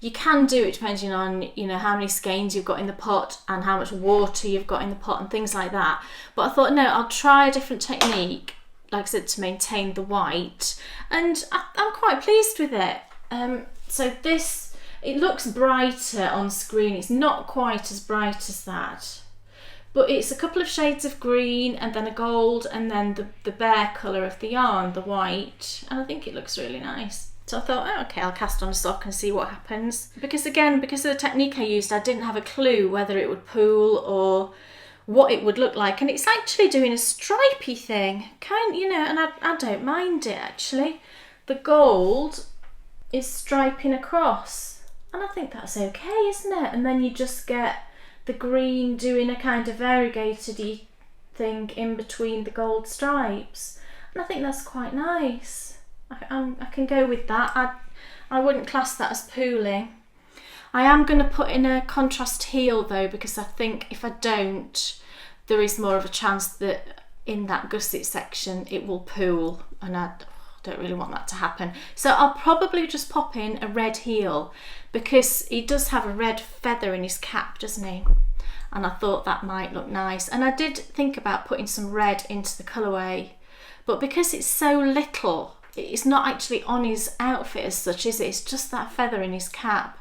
You can do it depending on, how many skeins you've got in the pot and how much water you've got in the pot and things like that. But I thought, no, I'll try a different technique, like I said, to maintain the white. And I'm quite pleased with it. So this, it looks brighter on screen. It's not quite as bright as that. But it's a couple of shades of green and then a gold and then the bare colour of the yarn, the white. And I think it looks really nice. So I thought, okay, I'll cast on a sock and see what happens. Because of the technique I used, I didn't have a clue whether it would pool or what it would look like, and it's actually doing a stripy thing, and I don't mind it actually. The gold is striping across, and I think that's okay, isn't it? And then you just get the green doing a kind of variegated-y thing in between the gold stripes, and I think that's quite nice. I can go with that. I wouldn't class that as pooling. I am going to put in a contrast heel though, because I think if I don't, there is more of a chance that in that gusset section it will pool, and I don't really want that to happen. So I'll probably just pop in a red heel, because he does have a red feather in his cap, doesn't he? And I thought that might look nice. And I did think about putting some red into the colourway, but because it's so little, it's not actually on his outfit as such, is it? It's just that feather in his cap.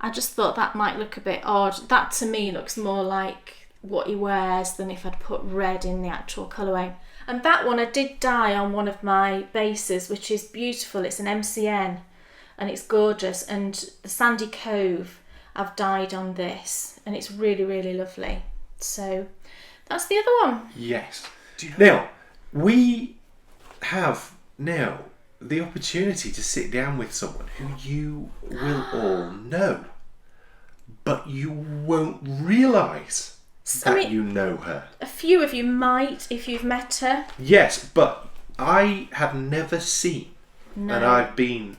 I just thought that might look a bit odd. That to me looks more like what he wears than if I'd put red in the actual colourway. And that one I did dye on one of my bases, which is beautiful. It's an MCN and it's gorgeous. And the Sandy Cove I've dyed on this, and it's really, really lovely. So that's the other one. Yes. Now, we have now the opportunity to sit down with someone who you will all know, but you won't realise that you know her. A few of you might, if you've met her. Yes, but I have never seen, and I've been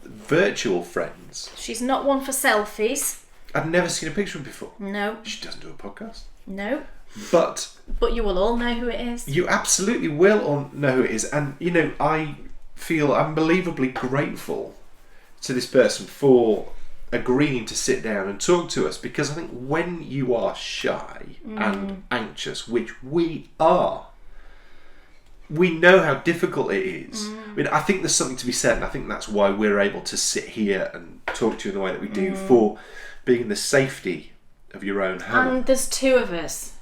virtual friends. She's not one for selfies. I've never seen a picture of her before. No. She doesn't do a podcast. No. But you will all know who it is. You absolutely will all know who it is. And, I feel unbelievably grateful to this person for agreeing to sit down and talk to us, because I think when you are shy and anxious, which we are, we know how difficult it is. I mean, I think there's something to be said, and I think that's why we're able to sit here and talk to you in the way that we do, for being in the safety of your own home. And there's two of us.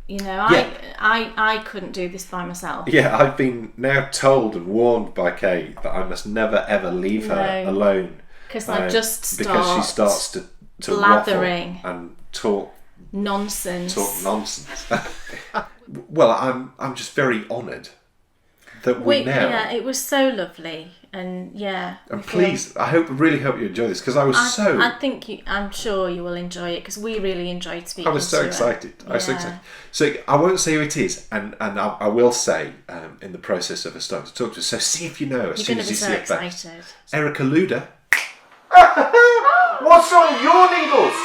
I couldn't do this by myself. Yeah, I've been now told and warned by Kay that I must never ever leave her alone. Because I just because she starts to blathering waffle and talk nonsense. Well, I'm just very honoured that we now. Yeah, it was so lovely, and And please, I really hope you enjoy this, because I'm sure you will enjoy it, because we really enjoyed speaking to her. I was so excited. I was so excited. So I won't say who it is, and I will say in the process of us starting to talk to her. So see if you know as soon as you see it. You're going to be so excited. Erica Luda. What's on your needles?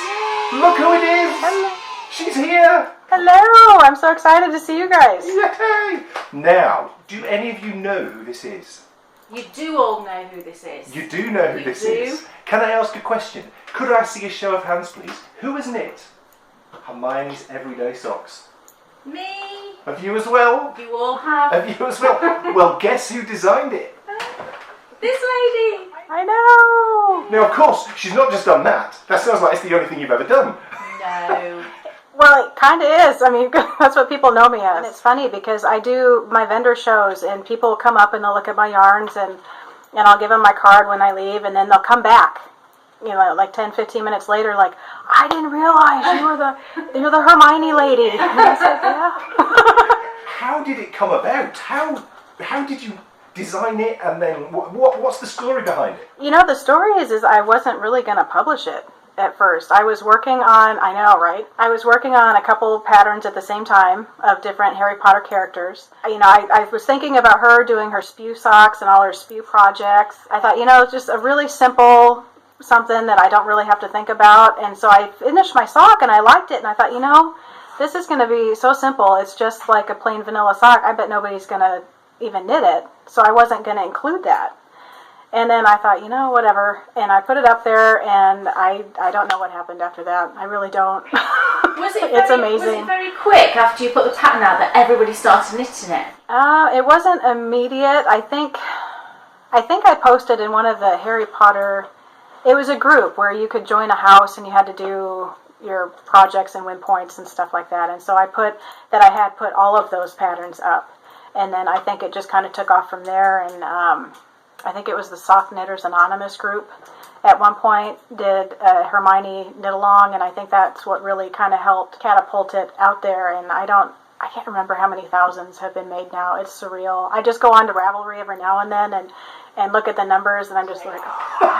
Look who it is. Hello. She's here. Hello. I'm so excited to see you guys. Yay! Now, do any of you know who this is? You do all know who this is. You do know who this is. Can I ask a question? Could I see a show of hands, please? Who is knit Hermione's Everyday Socks? Me. Have you as well? You all have. Have you as well? Well, guess who designed it? This lady. I know. Now, of course, she's not just done that. That sounds like it's the only thing you've ever done. No. Well, it kind of is. I mean, that's what people know me as. And it's funny because I do my vendor shows, and people come up and they'll look at my yarns, and I'll give them my card when I leave, and then they'll come back, like 10, 15 minutes later, like, I didn't realize you're the Hermione lady. And I said, yeah. How did it come about? How did you design it, and then what's the story behind it? The story is I wasn't really going to publish it at first. I was working on, I know, right? I was working on a couple patterns at the same time of different Harry Potter characters. I was thinking about her doing her spew socks and all her spew projects. I thought, just a really simple something that I don't really have to think about. And so I finished my sock and I liked it, and I thought, this is going to be so simple. It's just like a plain vanilla sock. I bet nobody's going to even knit it. So I wasn't going to include that. And then I thought, whatever. And I put it up there, and I don't know what happened after that. I really don't. It's amazing. Was it very quick after you put the pattern out that everybody started knitting it? It wasn't immediate. I think I posted in one of the Harry Potter. It was a group where you could join a house and you had to do your projects and win points and stuff like that. And so I had put all of those patterns up. And then I think it just kind of took off from there, and I think it was the Sock Knitters Anonymous group, at one point did Hermione knit along, and I think that's what really kind of helped catapult it out there. And I can't remember how many thousands have been made now. It's surreal. I just go on to Ravelry every now and then and look at the numbers, and I'm just like,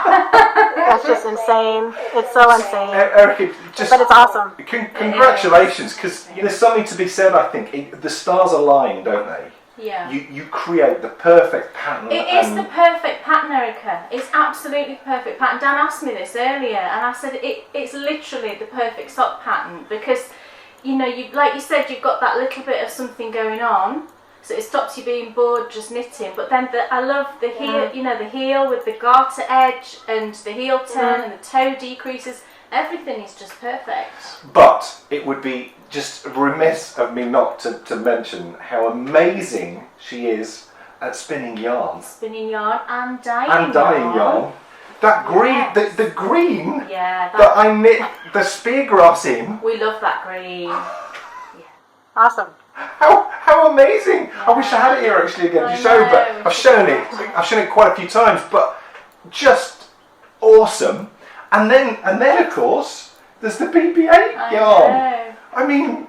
that's just insane. It's so insane. Erica, But it's awesome. Congratulations, because there's something to be said, I think. The stars align, don't they? Yeah. You create the perfect pattern. It is the perfect pattern, Erica. It's absolutely the perfect pattern. Dan asked me this earlier, and I said it's literally the perfect sock pattern because, you know, like you said, you've got that little bit of something going on, so it stops you being bored just knitting. But then I love the heel, you know, the heel with the garter edge and the heel turn and the toe decreases. Everything is just perfect. But it would be just remiss of me not to mention how amazing she is at spinning yarn. Spinning yarn and dyeing yarn. That green, Yes. the green Yeah, that I knit the speargrass in. we love that green. Awesome. How amazing! I wish I had it here actually again to show, but I've shown it quite a few times. But just awesome. And then of course there's the BB-8 yarn. Know. I mean,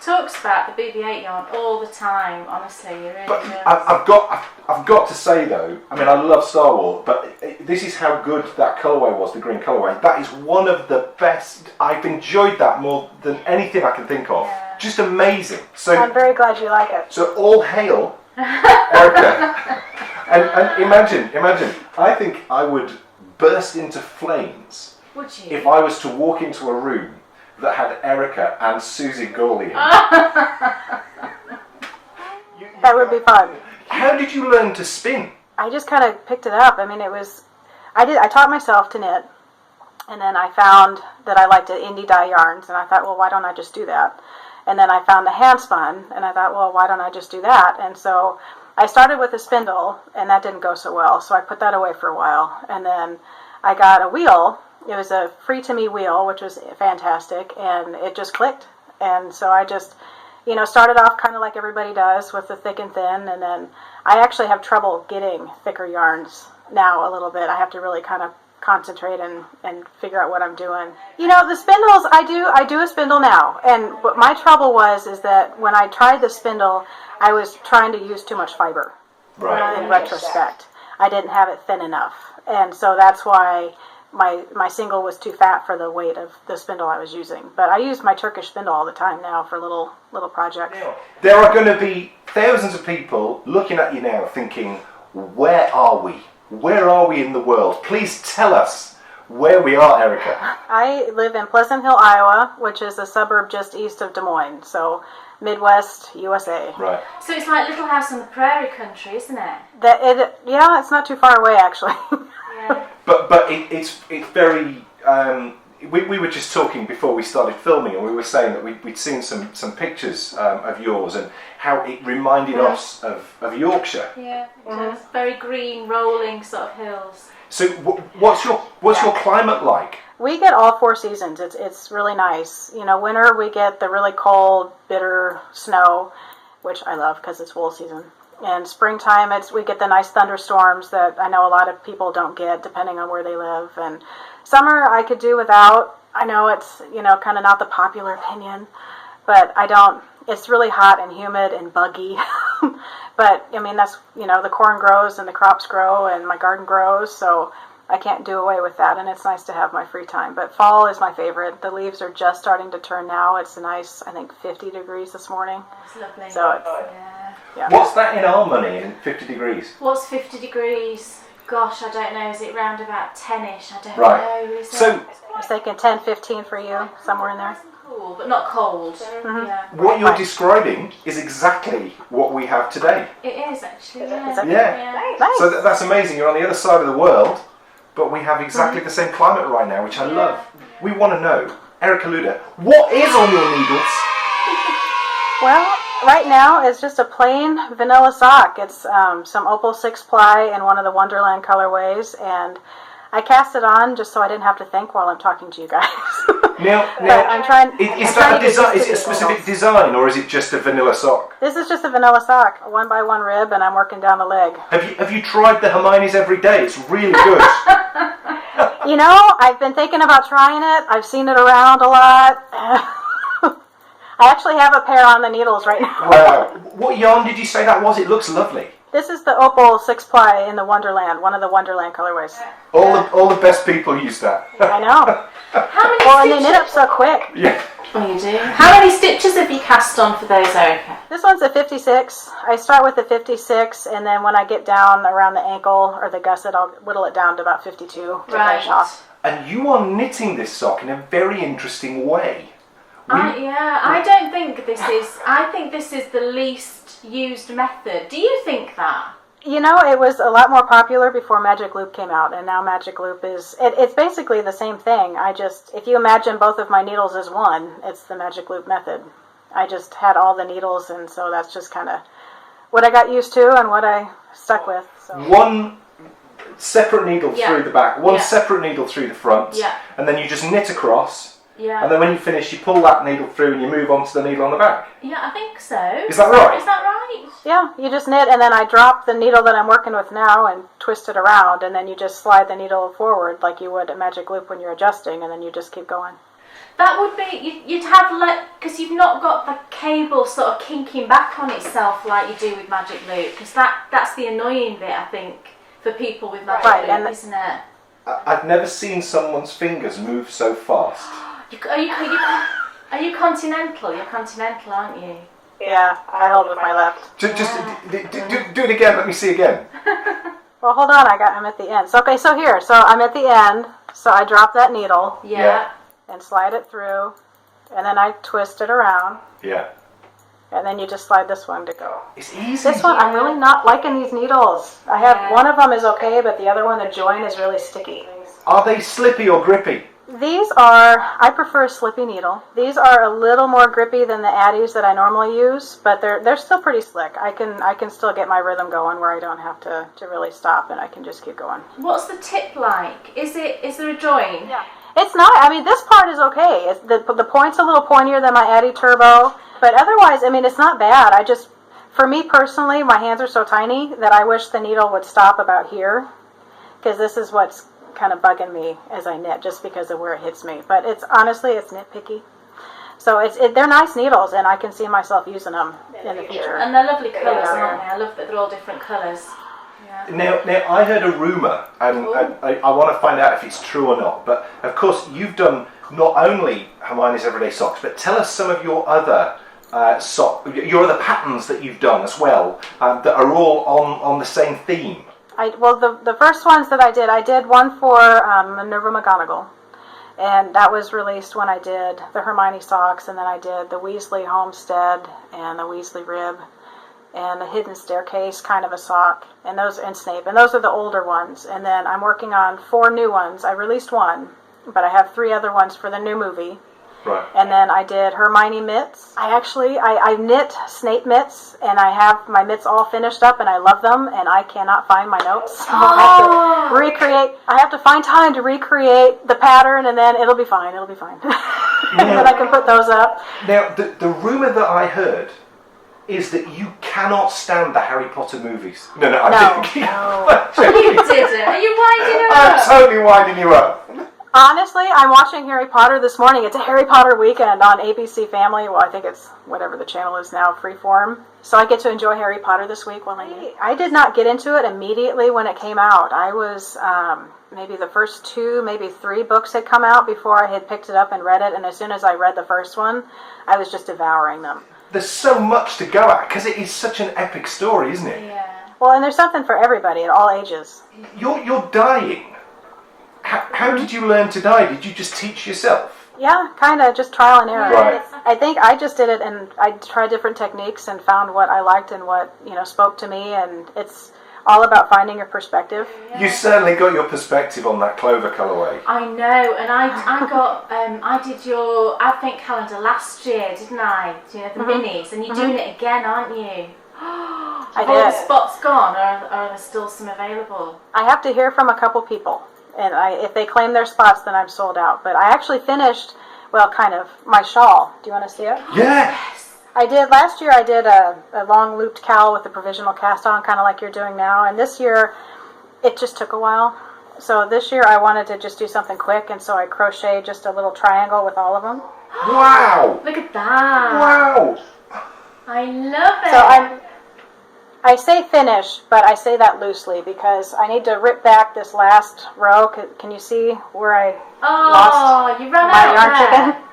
Talks about the BB-8 yarn all the time. Honestly, you really but do. I've got to say though. I mean, I love Star Wars, but this is how good that colourway was. The green colourway. That is one of the best. I've enjoyed that more than anything I can think of. Yeah. Just amazing. So I'm very glad you like it. So all hail, Erica. and imagine. I think I would burst into flames Would you? if I was to walk into a room that had Erica and Susie Gawley in. That would be fun. How did you learn to spin? I just kind of picked it up. I mean, I taught myself to knit, and then I found that I liked indie dye yarns, and I thought, well, why don't I just do that? And then I found the hand spun, and I thought, well, why don't I just do that? And so I started with a spindle, and that didn't go so well, so I put that away for a while. And then I got a wheel. It was a free-to-me wheel, which was fantastic, and it just clicked. And so I just, started off kind of like everybody does with the thick and thin, and then I actually have trouble getting thicker yarns now a little bit. I have to really kind of concentrate and figure out what I'm doing. The spindles, I do a spindle now, and what my trouble is that when I tried the spindle, I was trying to use too much fiber. Right. In retrospect, I didn't have it thin enough, and so that's why my single was too fat for the weight of the spindle I was using. But I use my Turkish spindle all the time now for little projects. There are going to be thousands of people looking at you now thinking, where are we? Where are we in the world? Please tell us where we are, Erica. I live in Pleasant Hill, Iowa, which is a suburb just east of Des Moines, so Midwest, USA. Right. So it's like Little House on the Prairie country, isn't it? It's not too far away actually. Yeah. But it's very. We were just talking before we started filming, and we were saying that we'd seen some pictures of yours and how it reminded us of Yorkshire. Yeah, it does. Very green, rolling sort of hills. So what's your climate like? We get all 4 seasons. It's really nice. Winter we get the really cold, bitter snow, which I love because it's wool season. And springtime we get the nice thunderstorms that I know a lot of people don't get depending on where they live. And summer I could do without. I know it's kind of not the popular opinion, but I don't. It's really hot and humid and buggy. But I mean that's the corn grows and the crops grow and my garden grows, so I can't do away with that, and it's nice to have my free time. But fall is my favorite. The leaves are just starting to turn now. It's a nice, I think, 50 degrees this morning. It's lovely. So it's, yeah. What's that in our money in 50 degrees? What's 50 degrees? Gosh, I don't know. Is it round about 10ish? I don't know. Is So it? I was thinking 10, 15 for you, somewhere in there. Cool, but not cold. Yeah. what you're describing is exactly what we have today. It is actually. Yeah. Is it? Yeah. Nice. So that's amazing. You're on the other side of the world, but we have exactly the same climate right now, which I love. We want to know, Erica Luda, what is on your needles? Well, right now it's just a plain vanilla sock. It's some Opal 6-ply in one of the Wonderland colorways, and I cast it on just so I didn't have to think while I'm talking to you guys. Now, I'm trying. is that a design? Is it a specific design, or is it just a vanilla sock? This is just a vanilla sock, 1x1 rib, and I'm working down the leg. Have you tried the Hermione's every day? It's really good. You know, I've been thinking about trying it. I've seen it around a lot. I actually have a pair on the needles right now. Wow. What yarn did you say that was? It looks lovely. This is the Opal 6-ply in the Wonderland, one of the Wonderland colorways. All the best people use that. I know. How many Well, and they stitches? knit up so quick. Yeah. Oh, you do? How many stitches have you cast on for those, Erica? This one's a 56. I start with the 56, and then when I get down around the ankle or the gusset, I'll whittle it down to about 52 to finish off. And you are knitting this sock in a very interesting way. I don't think this is. I think this is the least used method. Do you think that? You know, it was a lot more popular before Magic Loop came out, and now Magic Loop is... It's basically the same thing. If you imagine both of my needles as one, it's the Magic Loop method. I just had all the needles, and so that's just kind of what I got used to and what I stuck with. So. One separate needle through the back, one separate needle through the front, and then you just knit across. Yeah. And then when you finish, you pull that needle through and you move on to the needle on the back. Yeah, I think so. Is that right? Is that right? Yeah, you just knit, and then I drop the needle that I'm working with now and twist it around, and then you just slide the needle forward like you would at Magic Loop when you're adjusting, and then you just keep going. That would be, you'd have, because you've not got the cable sort of kinking back on itself like you do with Magic Loop, because that's the annoying bit, I think, for people with Magic Loop, isn't it? I've never seen someone's fingers move so fast. Are you continental? You're continental, aren't you? Yeah, I hold with my left. Just do it again. Let me see again. Well, hold on. I'm at the end. So here. So I'm at the end. So I drop that needle. Yeah. And slide it through, and then I twist it around. Yeah. And then you just slide this one to go. It's easy. This one, I'm really not liking these needles. I have one of them is okay, but the other one, the join is really sticky. Are they slippy or grippy? These are, I prefer a slippy needle. These are a little more grippy than the Addies that I normally use, but they're still pretty slick. I can still get my rhythm going where I don't have to really stop, and I can just keep going. What's the tip like? Is there a join? Yeah. It's not, I mean, this part is okay. The point's a little pointier than my Addie Turbo, but otherwise, I mean, it's not bad. For me personally, my hands are so tiny that I wish the needle would stop about here, because this is what's kind of bugging me as I knit, just because of where it hits me. But it's nitpicky. So they're nice needles, and I can see myself using them in the future. And they're lovely colours, aren't they? I love that they're all different colours. Yeah. Now I heard a rumour, and I want to find out if it's true or not. But of course, you've done not only Hermione's Everyday Socks, but tell us some of your other your other patterns that you've done as well, that are all on the same theme. The first ones that I did one for Minerva McGonagall, and that was released when I did the Hermione socks, and then I did the Weasley Homestead and the Weasley Rib, and the Hidden Staircase kind of a sock, and Snape, and those are the older ones. And then I'm working on 4 new ones. I released one, but I have 3 other ones for the new movie. Right. And then I did Hermione mitts. I knit Snape mitts, and I have my mitts all finished up, and I love them, and I cannot find my notes. So I have to recreate. I have to find time to recreate the pattern, and then it'll be fine. It'll be fine. And then I can put those up. Now, the rumour that I heard is that you cannot stand the Harry Potter movies. No, I'm joking. No. You didn't. Are you winding her I'm up? totally winding you up. Honestly, I'm watching Harry Potter this morning. It's a Harry Potter weekend on ABC Family. Well, I think it's whatever the channel is now, Freeform. So I get to enjoy Harry Potter this week while I did not get into it immediately when it came out. I was maybe the first 2, maybe 3 books had come out before I had picked it up and read it. And as soon as I read the first one, I was just devouring them. There's so much to go at, because it is such an epic story, isn't it? Yeah. Well, and there's something for everybody at all ages. You're dying. How did you learn to die? Did you just teach yourself? Yeah, kind of just trial and error. Right. I think I just did it, and I tried different techniques and found what I liked and what spoke to me. And it's all about finding your perspective. Yeah. You certainly got your perspective on that clover colourway. I know, and I did your Advent calendar last year, didn't I? The minis, and you're doing it again, aren't you? I Have all the did. spots gone, or are there still some available? I have to hear from a couple people, and if they claim their spots, then I'm sold out. But I actually finished, kind of, my shawl. Do you want to see it? Yeah. Last year I did a long looped cowl with a provisional cast on, kind of like you're doing now. And this year, it just took a while. So this year I wanted to just do something quick, and so I crocheted just a little triangle with all of them. Wow! Look at that. Wow! I love it. So I say finish, but I say that loosely because I need to rip back this last row. Can you see where I lost you ran my out yarn there. chicken?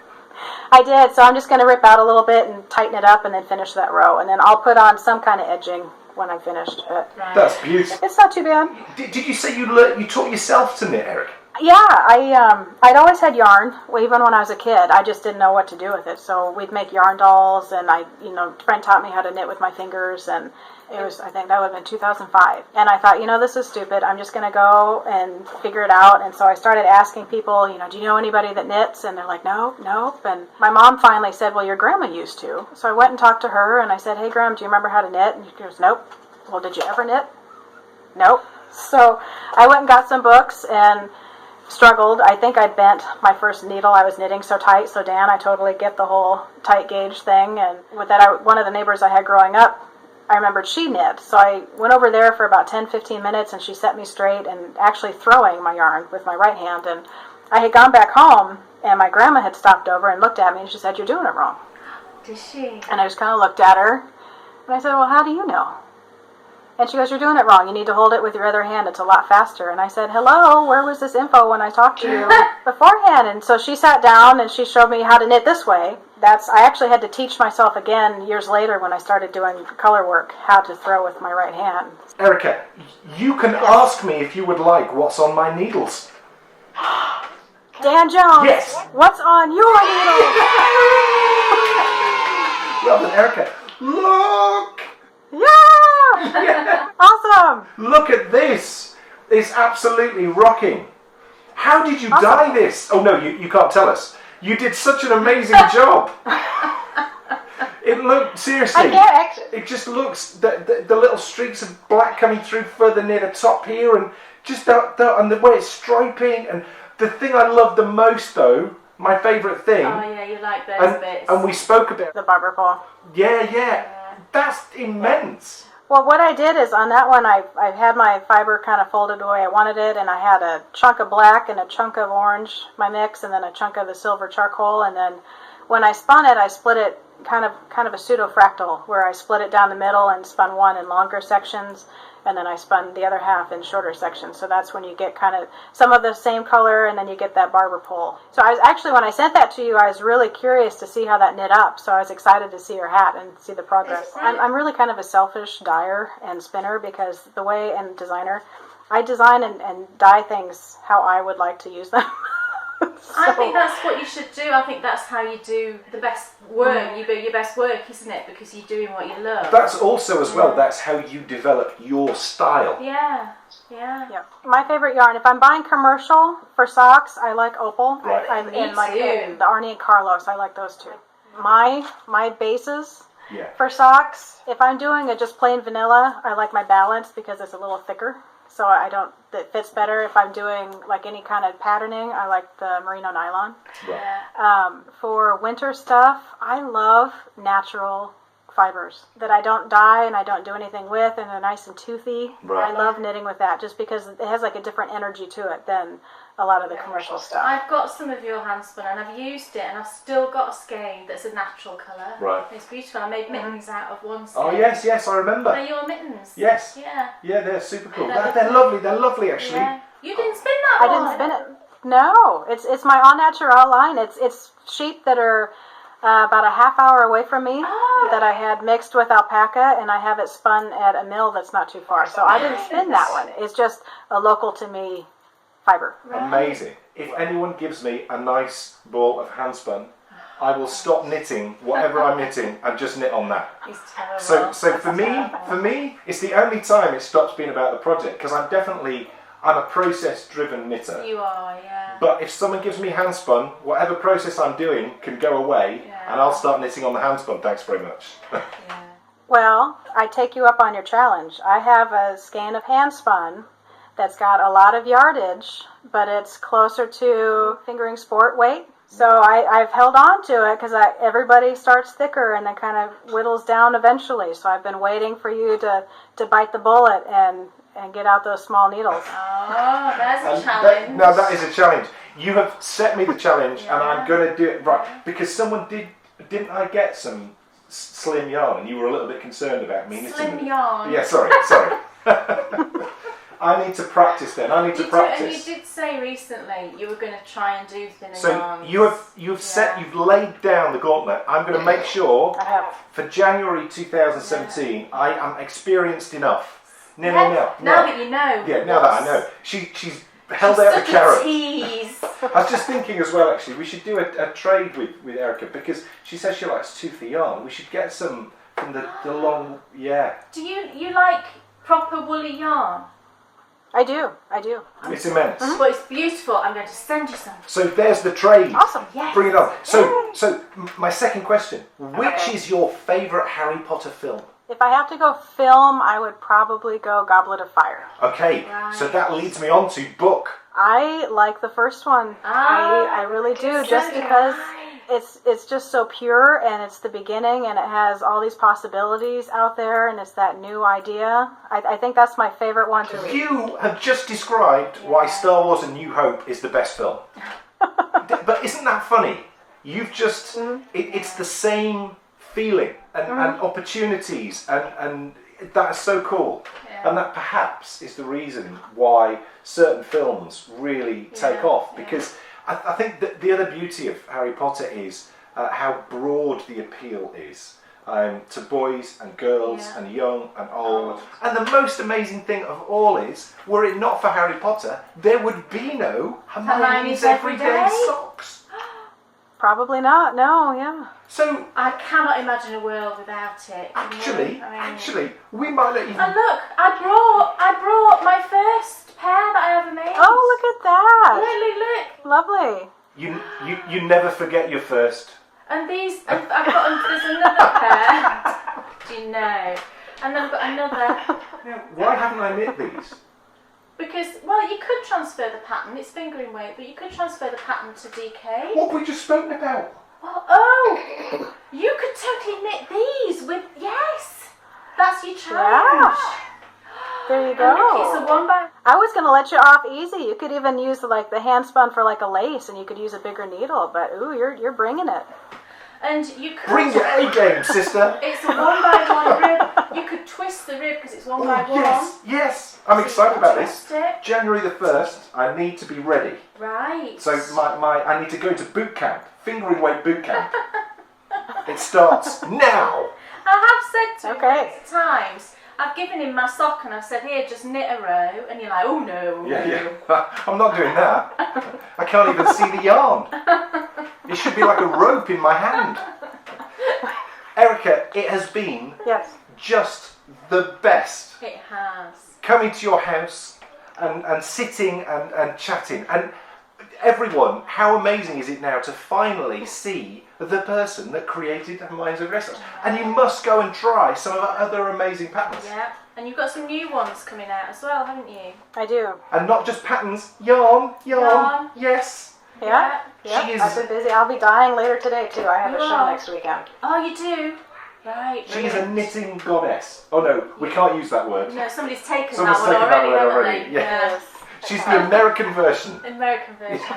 I did, so I'm just going to rip out a little bit and tighten it up and then finish that row. And then I'll put on some kind of edging when I'm finished. But Right. That's beautiful. it's not too bad. Did you say you taught yourself to knit, Eric? Yeah, I'd always had yarn, even when I was a kid. I just didn't know what to do with it. So we'd make yarn dolls, and a friend taught me how to knit with my fingers, and it was, I think that would have been 2005. And I thought, this is stupid. I'm just going to go and figure it out. And so I started asking people, do you know anybody that knits? And they're like, nope. And my mom finally said, well, your grandma used to. So I went and talked to her, and I said, hey, Grandma, do you remember how to knit? And she goes, nope. Well, did you ever knit? Nope. So I went and got some books and struggled. I think I bent my first needle. I was knitting so tight. So Dan, I totally get the whole tight gauge thing. And with that, one of the neighbors I had growing up, I remembered she knit. So I went over there for about 10-15 minutes, and she set me straight and actually throwing my yarn with my right hand. And I had gone back home, and my grandma had stopped over and looked at me, and she said, you're doing it wrong. Did she? And I just kind of looked at her, and I said, well, how do you know? And she goes, you're doing it wrong. You need to hold it with your other hand. It's a lot faster. And I said, hello, where was this info when I talked to you beforehand? And so she sat down and she showed me how to knit this way. I actually had to teach myself again years later when I started doing color work how to throw with my right hand. Erica, you can ask me if you would like what's on my needles. Dan Jones, Yes. What's on your needles? Well then, Erica, look! Yeah! Awesome! Look at this! It's absolutely rocking. How did you dye this? Oh no, you can't tell us. You did such an amazing job. It looked, seriously, I can't actually. it just looks, the little streaks of black coming through further near the top here, and just and the way it's striping, and the thing I love the most though, my favourite thing, Oh yeah, you like those bits. and we spoke about, The barber pole. yeah, that's immense. Well, what I did is on that one, I had my fiber kind of folded the way I wanted it, and I had a chunk of black and a chunk of orange, my mix, and then a chunk of the silver charcoal, and then when I spun it, I split it kind of a pseudo fractal, where I split it down the middle and spun one in longer sections, and then I spun the other half in shorter sections. So that's when you get kind of some of the same color, and then you get that barber pole. So I was actually, when I sent that to you, I was really curious to see how that knit up. So I was excited to see your hat and see the progress. I'm really kind of a selfish dyer and spinner because the way, and designer, I design and dye things how I would like to use them. I think that's what you should do. I think that's how you do the best work. You do your best work, isn't it? Because you're doing what you love. That's also as well, that's how you develop your style. Yeah. My favorite yarn, if I'm buying commercial for socks, I like Opal. Right. Me And like too. the Arnie and Carlos, I like those two. My bases Yeah. for socks, if I'm doing a just plain vanilla, I like my Balance because it's a little thicker. So it fits better. If I'm doing like any kind of patterning, I like the merino nylon. Right. For winter stuff, I love natural fibers that I don't dye and I don't do anything with, and they're nice and toothy. Right. I love knitting with that just because it has like a different energy to it than a lot of the commercial stuff. I've got some of your handspun and I've used it, and I've still got a skein that's a natural colour. Right. It's beautiful. I made mittens out of one skein. Oh yes, I remember. They're your mittens. Yes. Yeah. Yeah, they're super cool. They're They're lovely actually. Yeah. You didn't spin that I one. didn't spin it. No, it's my Au Naturel line. It's sheep that are about a half hour away from me that I had mixed with alpaca, and I have it spun at a mill that's not too far. So I didn't spin that one. It's just a local to me fiber. Amazing. If anyone gives me a nice ball of handspun, I will stop knitting whatever I'm knitting and just knit on that. It's terrible. So for me, it's the only time it stops being about the project, because I'm a process-driven knitter. You are, yeah. But if someone gives me handspun, whatever process I'm doing can go away, and I'll start knitting on the handspun. Thanks very much. Yeah. Well, I take you up on your challenge. I have a skein of handspun that's got a lot of yardage, but it's closer to fingering sport weight. So I've held on to it because everybody starts thicker and then kind of whittles down eventually. So I've been waiting for you to bite the bullet and and get out those small needles. Oh, there's a And challenge. that is a challenge. You have set me the challenge, and I'm going to do it right because someone didn't I get some slim yarn, and you were a little bit concerned about me. Slim yarn. Yeah, sorry. I need to practice then. I need to practice. And you did say recently you were going to try and do thinner So yarns. you've laid down the gauntlet. I'm going to make sure I have. for January 2017 I am experienced enough. No. Now that you know. Yeah, now that I know. She's held out the carrot. Tease. I was just thinking as well, actually, we should do a trade with Erica because she says she likes toothy yarn. We should get some from the long, yeah. Do you like proper woolly yarn? I do. It's immense. But it's beautiful. I'm going to send you some. So there's the trade. Awesome. Yes. Bring it on. So my second question, which is your favourite Harry Potter film? If I have to go film, I would probably go Goblet of Fire. Okay, so that leads me on to book. I like the first one. I really do, just because it's just so pure, and it's the beginning, and it has all these possibilities out there, and it's that new idea. I think that's my favorite one to read. You have just described why Star Wars A New Hope is the best film. But isn't that funny? You've just, it's the same feeling and opportunities, and that is so cool. Yeah. And that perhaps is the reason why certain films really take off, because I think that the other beauty of Harry Potter is how broad the appeal is to boys and girls and young and old. And the most amazing thing of all is, were it not for Harry Potter, there would be no Hermione's Everyday Socks. Probably not. No, yeah. So I cannot imagine a world without it. actually, we might not even. And look, I brought my first pair that I ever made. Oh, look at that. Look. Lovely. You never forget your first. And these, I've got, there's another pair. Do you know? And I've got another. Why haven't I knit these? Because, well, you could transfer the pattern. It's fingering weight, but you could transfer the pattern to DK. What have we just spoken about? Oh, you could totally knit these with, yes. That's your challenge. Yeah. There you go. And look, it's a 1x. I was going to let you off easy. You could even use like the hand spun for like a lace, and you could use a bigger needle. But ooh, you're bringing it. And you could Bring your A game, sister. It's a 1x1 rib. You could twist the rib because it's 1x1. Yes. I'm excited about this. It. January the 1st, I need to be ready. Right. So I need to go to boot camp, fingering weight boot camp. It starts now. I have said to him Okay. times, I've given him my sock and I've said, here, just knit a row. And you're like, oh no. Yeah. I'm not doing that. I can't even see the yarn. It should be like a rope in my hand. Erica, it has been just the best. It has. Coming to your house and sitting and chatting. And everyone, how amazing is it now to finally see the person that created Hermione's Everyday Socks? And you must go and try some of our other amazing patterns. Yeah. And you've got some new ones coming out as well, haven't you? I do. And not just patterns, yarn. Yes. Yeah. She is. I've been busy. I'll be dyeing later today too. I have a show next weekend. Oh, you do? Right. She is a knitting goddess. Oh no, we can't use that word. No, somebody's taken Someone's that one taken that already, word haven't already. they? Yeah. She's the American version. American version.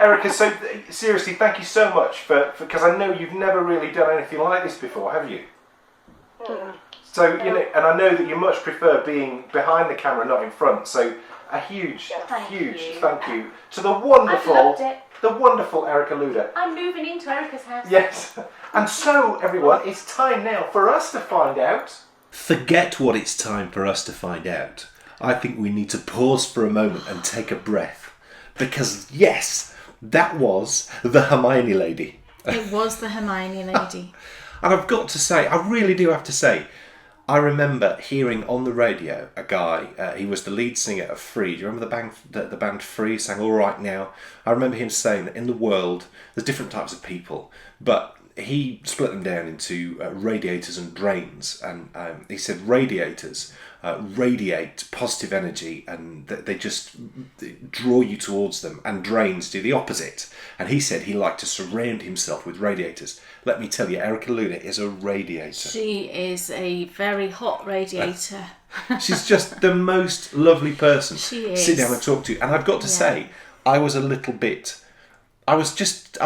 Erica, so seriously, thank you so much for because I know you've never really done anything like this before, have you? So and I know that you much prefer being behind the camera, not in front. So a huge thank you to the wonderful Erica Luda. I'm moving into Erica's house. Yes, and so everyone, it's time now for us to find out. Forget what it's time for us to find out. I think we need to pause for a moment and take a breath. Because, yes, that was the Hermione lady. It was the Hermione lady. And I've got to say, I really do have to say, I remember hearing on the radio a guy, he was the lead singer of Free. Do you remember the band Free sang All Right Now? I remember him saying that in the world, there's different types of people, but he split them down into radiators and drains. And he said radiators radiate positive energy and they just draw you towards them, and drains do the opposite. And he said he liked to surround himself with radiators. Let me tell you, Erica Luna is a radiator. She is a very hot radiator. She's just the most lovely person She to is. sit down and talk to. And I've got to say, I was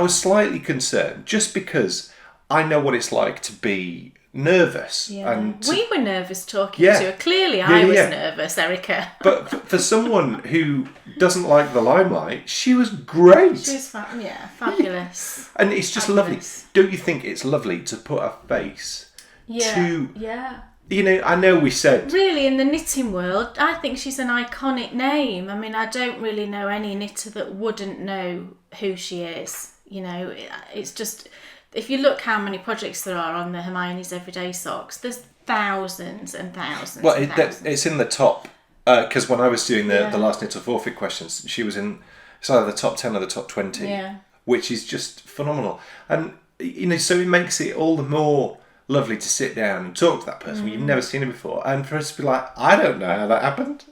slightly concerned just because I know what it's like to be nervous. Yeah. And We were nervous talking Yeah. to her. Clearly, Yeah, I was yeah. nervous, Erica. But for someone who doesn't like the limelight, she was great. She was fabulous. And it's just Fabulous. lovely. Don't you think it's lovely to put a face to... Yeah. You know, I know we said... Really, in the knitting world, I think she's an iconic name. I mean, I don't really know any knitter that wouldn't know who she is. You know, it's just... If you look how many projects there are on the Hermione's Everyday Socks, there's thousands and thousands. Well, and thousands. it's in the top... Because when I was doing the last Knit or Forfeit questions, she was in... It's either the top 10 or the top 20. Yeah. Which is just phenomenal. And, you know, so it makes it all the more... lovely to sit down and talk to that person when you've never seen her before, and for us to be like, I don't know how that happened.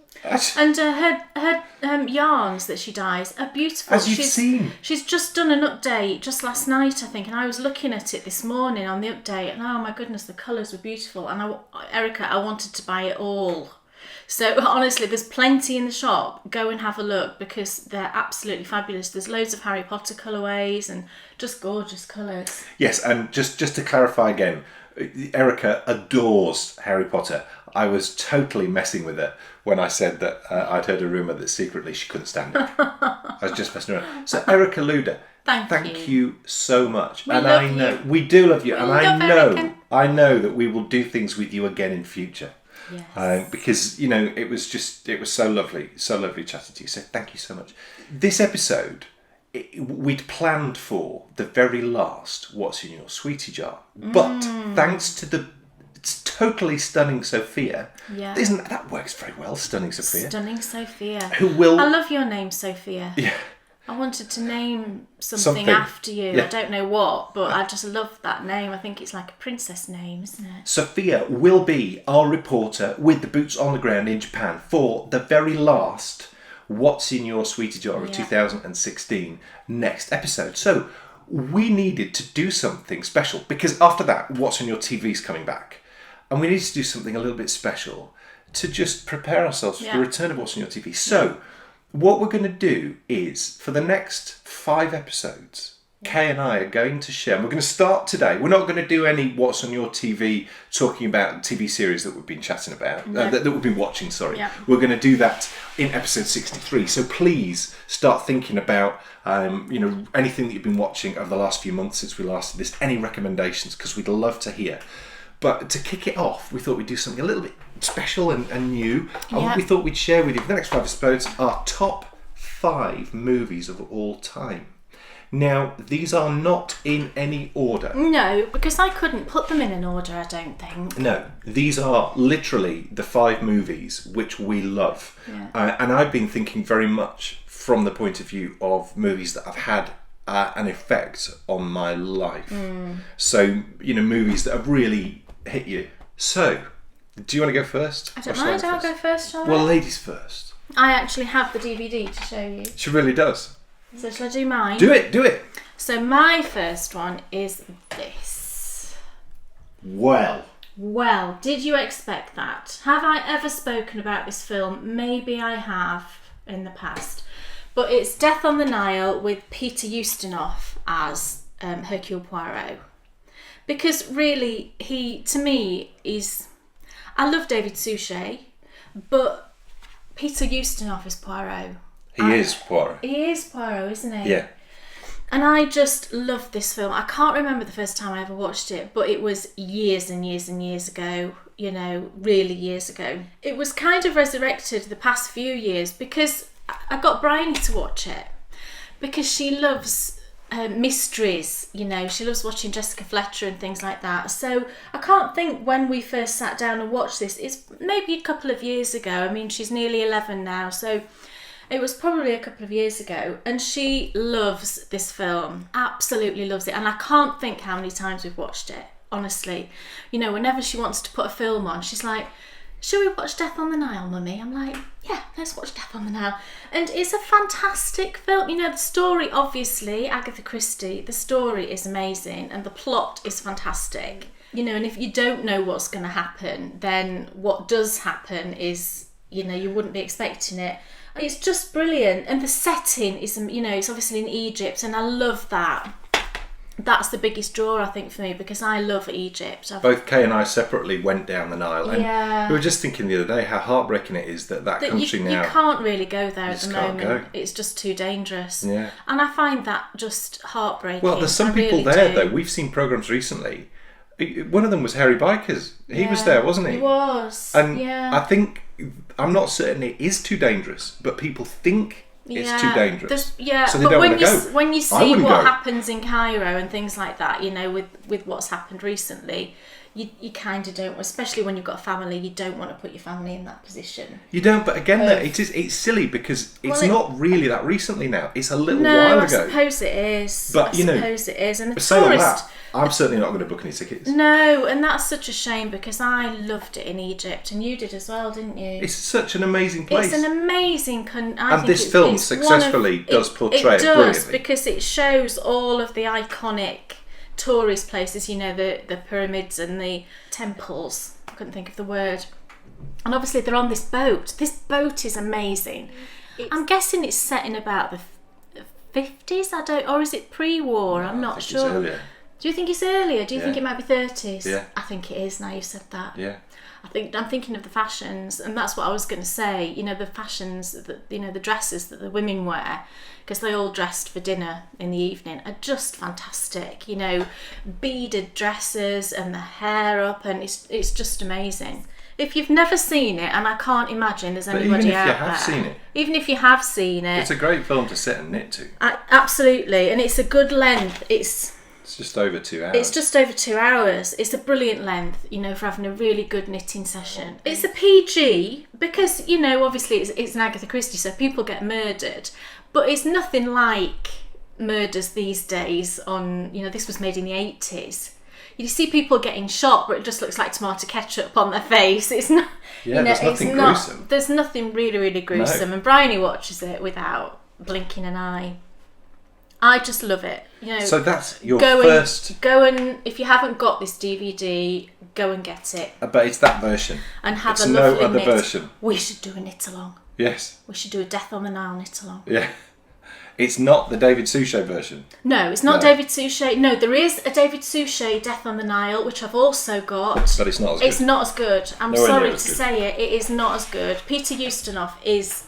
And her yarns that she dyes are beautiful. As you've seen. She's just done an update just last night, I think, and I was looking at it this morning on the update, and oh my goodness, the colours were beautiful. And Erica, I wanted to buy it all. So honestly, there's plenty in the shop. Go and have a look because they're absolutely fabulous. There's loads of Harry Potter colourways and just gorgeous colours. Yes, and just to clarify again, Erica adores Harry Potter. I was totally messing with her when I said that I'd heard a rumour that secretly she couldn't stand it. I was just messing around. So Erica Luda, Thank you so much. We and love I know you. we do love you, We and love I know that we will do things with you again in future. Yes. Because, you know, it was so lovely chatting to you. So thank you so much. This episode, we'd planned for the very last What's in Your Sweetie Jar. But thanks to the totally stunning Sophia, that works very well, Stunning Sophia. Stunning Sophia. Who will... I love your name, Sophia. Yeah. I wanted to name something after you. Yeah. I don't know what, but I just love that name. I think it's like a princess name, isn't it? Sophia will be our reporter with the boots on the ground in Japan for the very last What's in Your Sweetie Jar of 2016 next episode. So we needed to do something special because after that, What's on Your TV is coming back. And we needed to do something a little bit special to just prepare ourselves for the return of What's on Your TV. So what we're going to do is, for the next 5 episodes, Kay and I are going to share, and we're going to start today. We're not going to do any What's on Your TV talking about TV series that we've been chatting about, that we've been watching, sorry. Yeah. We're going to do that in episode 63. So please start thinking about, anything that you've been watching over the last few months since we last did this, any recommendations, because we'd love to hear. But to kick it off, we thought we'd do something a little bit special and new. And we thought we'd share with you for the next 5 episodes our top 5 movies of all time. Now, these are not in any order. No, because I couldn't put them in an order, I don't think. No, these are literally the 5 movies which we love. Yeah. And I've been thinking very much from the point of view of movies that have had an effect on my life. So, movies that have really hit you. So, do you want to go first? I don't mind, I'll go first, shall I? Well, ladies first. I actually have the DVD to show you. She really does. So shall I do mine? Do it. So my first one is this. Well, did you expect that? Have I ever spoken about this film? Maybe I have in the past. But it's Death on the Nile with Peter Ustinov as Hercule Poirot. Because really, he, to me, is... I love David Suchet, but Peter Ustinov is Poirot. He is Poirot. He is Poirot, isn't he? Yeah. And I just love this film. I can't remember the first time I ever watched it, but it was years and years and years ago, really years ago. It was kind of resurrected the past few years because I got Bryony to watch it because she loves mysteries, she loves watching Jessica Fletcher and things like that. So I can't think when we first sat down and watched this. It's maybe a couple of years ago. I mean, she's nearly 11 now, so it was probably a couple of years ago. And she loves this film, absolutely loves it. And I can't think how many times we've watched it, honestly. Whenever she wants to put a film on, she's like, "Shall we watch Death on the Nile, Mummy?" I'm like, "Yeah, let's watch Death on the Nile." And it's a fantastic film. The story, obviously, Agatha Christie, the story is amazing and the plot is fantastic. and if you don't know what's going to happen, then what does happen is, you wouldn't be expecting it. It's just brilliant. And the setting is, it's obviously in Egypt, and I love that. That's the biggest draw, I think, for me, because I love Egypt. Both Kay and I separately went down the Nile, and we were just thinking the other day how heartbreaking it is that country now... You can't really go there at the moment. Go. It's just too dangerous. Yeah. And I find that just heartbreaking. Well, there's some people there, though. We've seen programmes recently. One of them was Harry Bikers. He was there, wasn't he? He was, and I think, I'm not certain it is too dangerous, but people think... It's too dangerous. So they don't want to go. When you see what happens in Cairo and things like that, with what's happened recently, you kind of don't, especially when you've got a family, you don't want to put your family in that position. You don't, but again, it's silly because it's not really that recently now. It's a little while ago. I suppose it is. But, suppose it is. And I'm certainly not going to book any tickets. No, and that's such a shame because I loved it in Egypt, and you did as well, didn't you? It's such an amazing place. It's an amazing country. And this film successfully does portray it brilliantly. Because it shows all of the iconic tourist places, the pyramids and the temples. I couldn't think of the word. And obviously they're on this boat. This boat is amazing. I'm guessing it's set in about the 50s, or is it pre-war? I'm not sure. It's earlier. Do you think it's earlier? Do you think it might be 30s? Yeah. I think it is, now you've said that. Yeah. I'm thinking of the fashions, and that's what I was going to say. The fashions, the dresses that the women wear, because they all dressed for dinner in the evening, are just fantastic. Beaded dresses and the hair up, and it's just amazing. If you've never seen it, and I can't imagine there's anybody out there. Even if you have seen it, it's a great film to sit and knit to. Absolutely, and it's a good length. It's just over 2 hours. It's just over 2 hours. It's a brilliant length, for having a really good knitting session. It's a PG because, obviously it's an Agatha Christie, so people get murdered. But it's nothing like murders these days on, this was made in the 80s. You see people getting shot, but it just looks like tomato ketchup on their face. It's not... there's nothing gruesome. There's nothing really, really gruesome. No. And Bryony watches it without blinking an eye. I just love it. So that's your first... Go and, if you haven't got this DVD, go and get it. But it's that version. And have it's a lovely no other knit. Version. We should do a knit-along. Yes. We should do a Death on the Nile knit-along. Yeah. It's not the David Suchet version. No, it's not David Suchet. No, there is a David Suchet Death on the Nile, which I've also got. But it's not as good. It's not as good. I'm sorry to say it. It is not as good. Peter Ustinov is...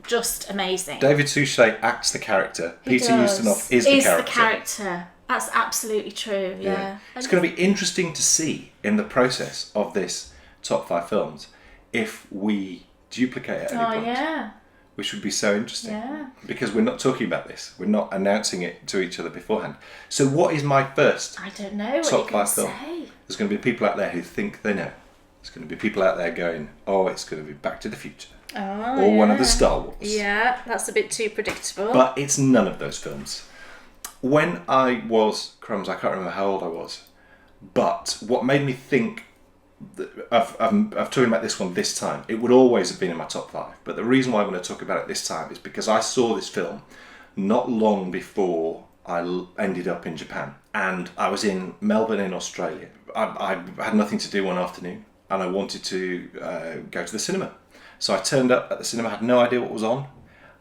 just amazing. David Suchet acts the character. Peter Ustinov is the character. That's absolutely true, yeah. It's going to be interesting to see in the process of this top 5 films if we duplicate at any point. Yeah. Which would be so interesting. Yeah. Because we're not talking about this. We're not announcing it to each other beforehand. So what is my first I don't know top 5 film? Say. There's going to be people out there who think they know. There's going to be people out there going, it's going to be Back to the Future. Or one of the Star Wars. Yeah, that's a bit too predictable. But it's none of those films. When I was, I can't remember how old I was, but what made me think of talking about this one this time, it would always have been in my top 5, but the reason why I want to talk about it this time is because I saw this film not long before I ended up in Japan, and I was in Melbourne in Australia. I had nothing to do one afternoon, and I wanted to go to the cinema. So I turned up at the cinema, had no idea what was on,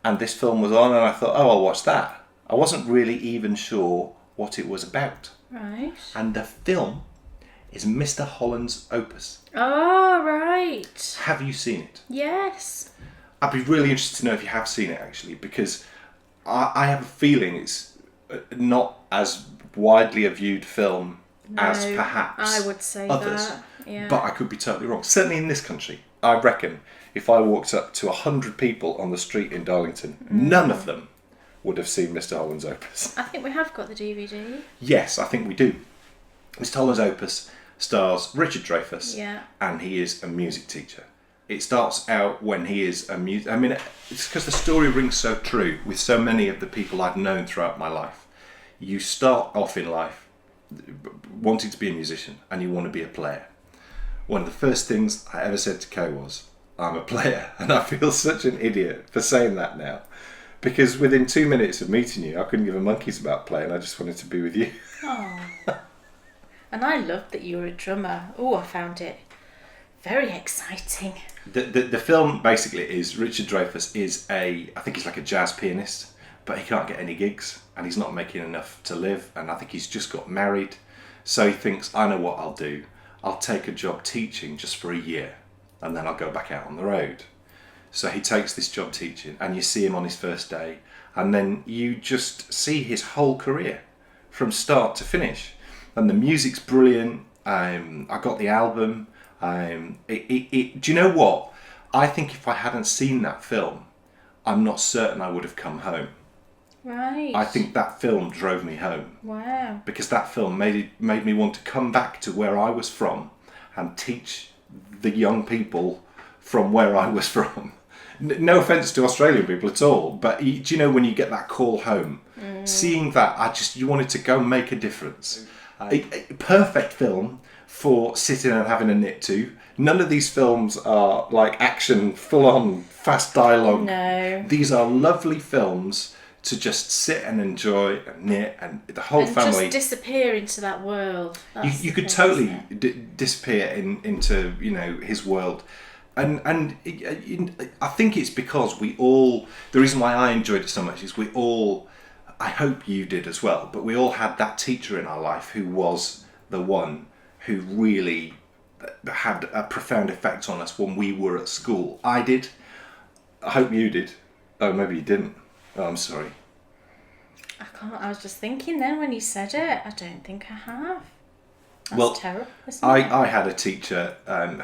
and this film was on, and I thought, I'll watch that. I wasn't really even sure what it was about. Right. And the film is Mr. Holland's Opus. Oh, right. Have you seen it? Yes. I'd be really interested to know if you have seen it, actually, because I have a feeling it's not as widely a viewed film as perhaps I would say others. That. Yeah. But I could be totally wrong. Certainly in this country, I reckon if I walked up to 100 people on the street in Darlington, none of them would have seen Mr. Holland's Opus. I think we have got the DVD. Yes, I think we do. Mr. Holland's Opus stars Richard Dreyfuss, and he is a music teacher. It starts out when he is a music... I mean, it's because the story rings so true with so many of the people I've known throughout my life. You start off in life wanting to be a musician, and you want to be a player. One of the first things I ever said to Kay was, I'm a player, and I feel such an idiot for saying that now. Because within 2 minutes of meeting you, I couldn't give a monkeys about playing, I just wanted to be with you. Oh. And I loved that you were a drummer. Oh, I found it very exciting. The film basically is Richard Dreyfuss is I think he's like a jazz pianist, but he can't get any gigs and he's not making enough to live, and I think he's just got married. So he thinks, I know what I'll do. I'll take a job teaching just for a year and then I'll go back out on the road. So he takes this job teaching and you see him on his first day and then you just see his whole career from start to finish. And the music's brilliant. I got the album. Do you know what? I think if I hadn't seen that film, I'm not certain I would have come home. Right. I think that film drove me home. Wow. Because that film made me want to come back to where I was from and teach the young people from where I was from. No offence to Australian people at all, but do you know when you get that call home, seeing that, you wanted to go make a difference. A perfect film for sitting and having a knit to. None of these films are like action, full-on, fast dialogue. No. These are lovely films to just sit and enjoy and knit, and the whole family just disappear into that world. You could totally disappear into his world, and I think it's because we all. The reason why I enjoyed it so much is we all. I hope you did as well, but we all had that teacher in our life who was the one who really had a profound effect on us when we were at school. I did. I hope you did. Oh, maybe you didn't. Oh, I'm sorry. I was just thinking then when you said it, I don't think I have. That's terrible, isn't it? I had a teacher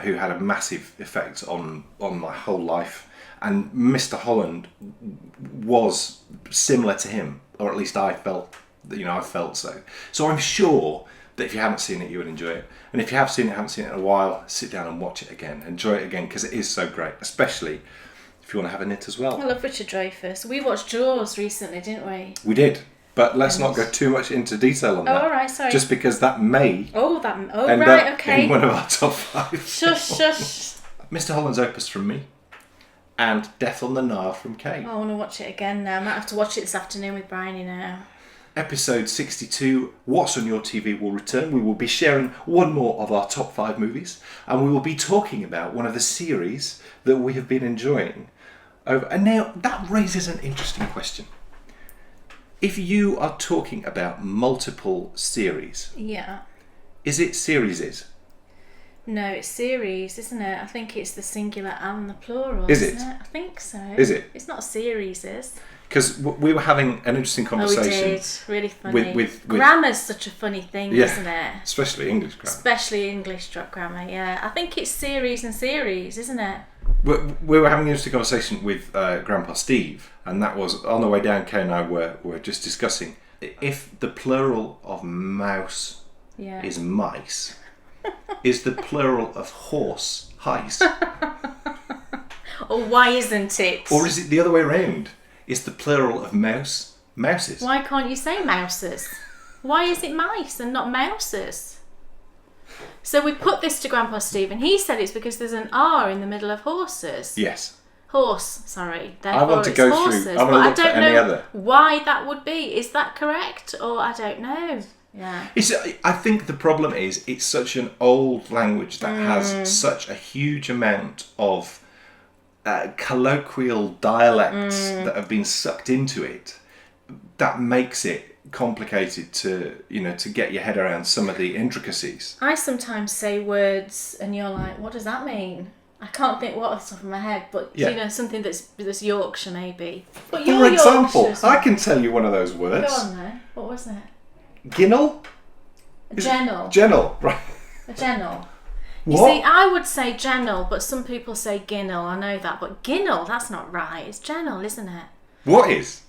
who had a massive effect on my whole life, and Mr. Holland was similar to him, or at least I felt so. So I'm sure that if you haven't seen it, you would enjoy it. And if you have seen it, haven't seen it in a while, sit down and watch it again. Enjoy it again, because it is so great, especially if you want to have a knit as well. I love Richard Dreyfuss. We watched Jaws recently, didn't we? We did, but let's not go too much into detail on that. Oh, all right, sorry. Just because that may end right, up okay. in one of our top 5. Shush. Mr. Holland's Opus from me, and Death on the Nile from Kate. I want to watch it again now. I might have to watch it this afternoon with Bryony now. Episode 62, What's on Your TV, will return. We will be sharing one more of our top 5 movies, and we will be talking about one of the series that we have been enjoying. And now, that raises an interesting question. If you are talking about multiple series, Yeah. is it series? No, it's series, isn't it? I think it's the singular and the plural. Is isn't it? I think so. Is it? It's not series, is? Because we were having an interesting conversation. Oh, we did. Really funny. With Grammar's such a funny thing, Yeah. isn't it? Especially English grammar. Especially English grammar, yeah. I think it's series and series, isn't it? We were having an interesting conversation with Grandpa Steve, and that was on the way down. Kay and I were just discussing if the plural of mouse is mice, is the plural of horse heis, Or why isn't it? or is it the other way around? Is the plural of mouse mouses? Why can't you say mouses? Why is it mice and not mouses? So we put this to Grandpa Steve, and he said it's because there's an R in the middle of horses. Yes. Horse, sorry. I want to it's go horses. through. I want But to I look for don't any know other. why that would be. Is that correct? Or I don't know. Yeah. I think the problem is it's such an old language that has such a huge amount of colloquial dialects that have been sucked into it, that makes it complicated to get your head around some of the intricacies. I sometimes say words and you're like, what does that mean? I can't think what off the top of my head, but something that's Yorkshire maybe. But For example, I can tell you one of those words. Go on then. What was it? Ginnel? A gennel. Gennel, right. A gennel. You What? see, I would say gennel, but some people say ginnel. I know that, but ginnel, that's not right. It's gennel, isn't it? What is?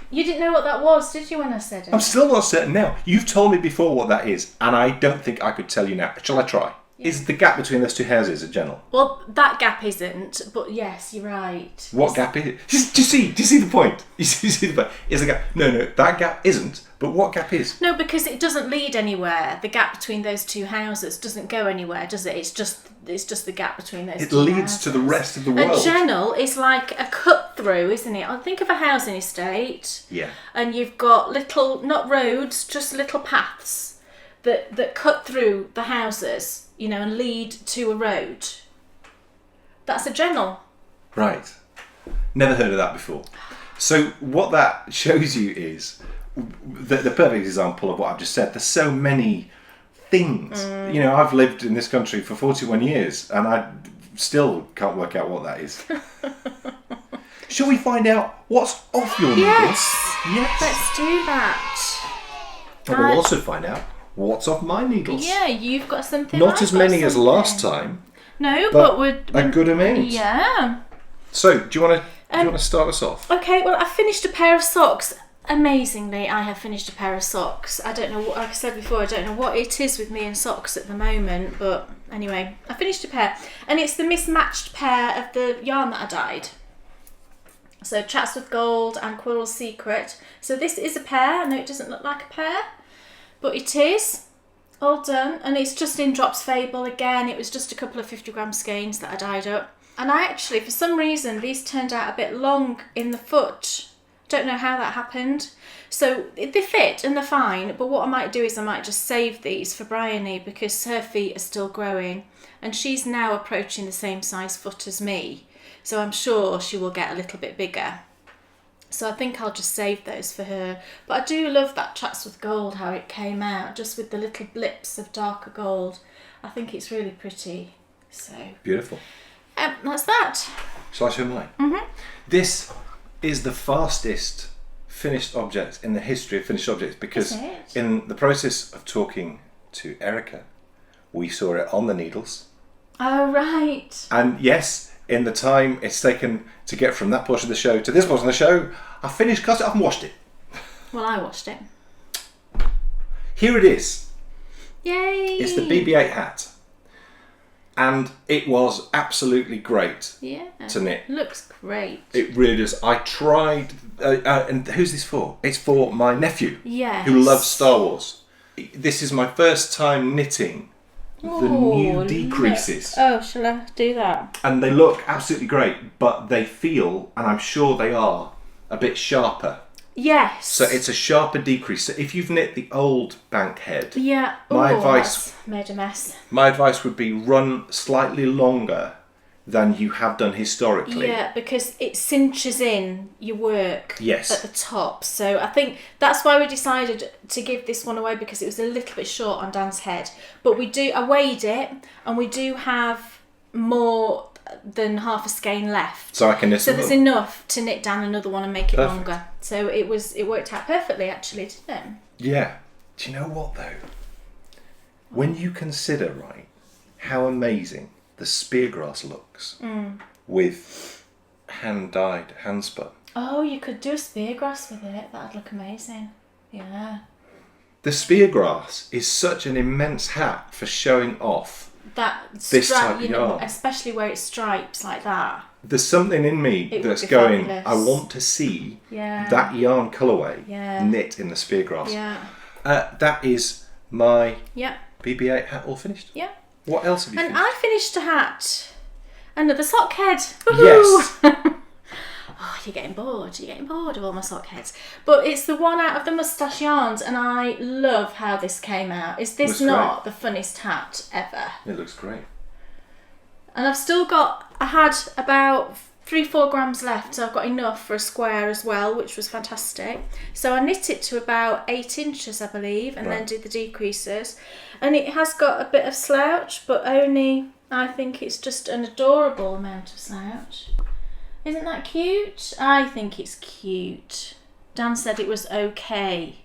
You didn't know what that was, did you, when I said it? I'm still not certain now. You've told me before what that is, and I don't think I could tell you now. Shall I try? Yeah. Is the gap between those two houses a gennel? Well, that gap isn't, but yes, you're right. What gap is it? Do you see the point? You see the point? Is the gap? No, that gap isn't. But what gap is? No, because it doesn't lead anywhere. The gap between those two houses doesn't go anywhere, does it? It's just the gap between those two houses. It leads to the rest of the world. A gennel is like a cut through, isn't it? Think of a housing estate. Yeah. And you've got little, not roads, just little paths that cut through the houses, and lead to a road. That's a journal. Right. Never heard of that before. So what that shows you is the perfect example of what I've just said. There's so many things. I've lived in this country for 41 years and I still can't work out what that is. Shall we find out what's off your needles? Yes. Let's do that. And we'll also find out what's off my needles. Yeah, you've got something. Not as many as last time. No, but we're a good amount. Yeah. So, do you want to start us off? Okay. Well, I finished a pair of socks. Amazingly, I have finished a pair of socks. I don't know what, like I said before, I don't know what it is with me and socks at the moment, but anyway, I finished a pair, and it's the mismatched pair of the yarn that I dyed. So Chats with Gold and Quirrell's Secret. So this is a pair. I know it doesn't look like a pair, but it is all done, and it's just in Drops Fable again. It was just a couple of 50-gram skeins that I dyed up, and I actually, for some reason, these turned out a bit long in the foot. Don't know how that happened. So they fit and they're fine, but what I might do is I might just save these for Bryony because her feet are still growing and she's now approaching the same size foot as me. So I'm sure she will get a little bit bigger. So I think I'll just save those for her. But I do love that Chats with Gold, how it came out, just with the little blips of darker gold. I think it's really pretty. So beautiful. That's that. Shall I show mine? Mm-hmm. This is the fastest finished object in the history of finished objects because in the process of talking to Erica, we saw it on the needles. Oh, right. And yes, in the time it's taken to get from that portion of the show to this portion of the show, I finished, cut it off and washed it. Well, I washed it. Here it is. Yay! It's the BB-8 hat. And it was absolutely great to knit. Looks great. It really does. I tried, and who's this for? It's for my nephew, who loves Star Wars. This is my first time knitting the new decreases. Oh, shall I do that? And they look absolutely great, but they feel, and I'm sure they are, a bit sharper. Yes. So it's a sharper decrease. So if you've knit the old bank head, my advice made a mess. My advice would be run slightly longer than you have done historically. Yeah, because it cinches in your work at the top. So I think that's why we decided to give this one away because it was a little bit short on Dan's head. But I weighed it and we do have more than half a skein left. So I can knit. So there's enough to knit down another one and make it longer. So it worked out perfectly actually, didn't it? Yeah. Do you know what though? When you consider, right, how amazing the speargrass looks with hand-dyed, hand-spun. Oh, you could do a speargrass with it. That'd look amazing. Yeah. The speargrass is such an immense hat for showing off this type of yarn. Especially where it stripes like that. There's something in me that's going, fabulous. I want to see that yarn colourway knit in the speargrass. Yeah. That is my BB-8 hat all finished. Yeah. What else have you finished? And I finished a hat. Another Sockhead. Yes. Oh, you're getting bored. You're getting bored of all my Sockheads. But it's the one out of the Moustache Yarns, and I love how this came out. Is this not the funnest hat ever? It looks great. And I had about 3-4 grams left, so I've got enough for a square as well, which was fantastic. So I knit it to about 8 inches, I believe, and then did the decreases. And it has got a bit of slouch, but only, I think it's just an adorable amount of slouch. Isn't that cute? I think it's cute. Dan said it was okay.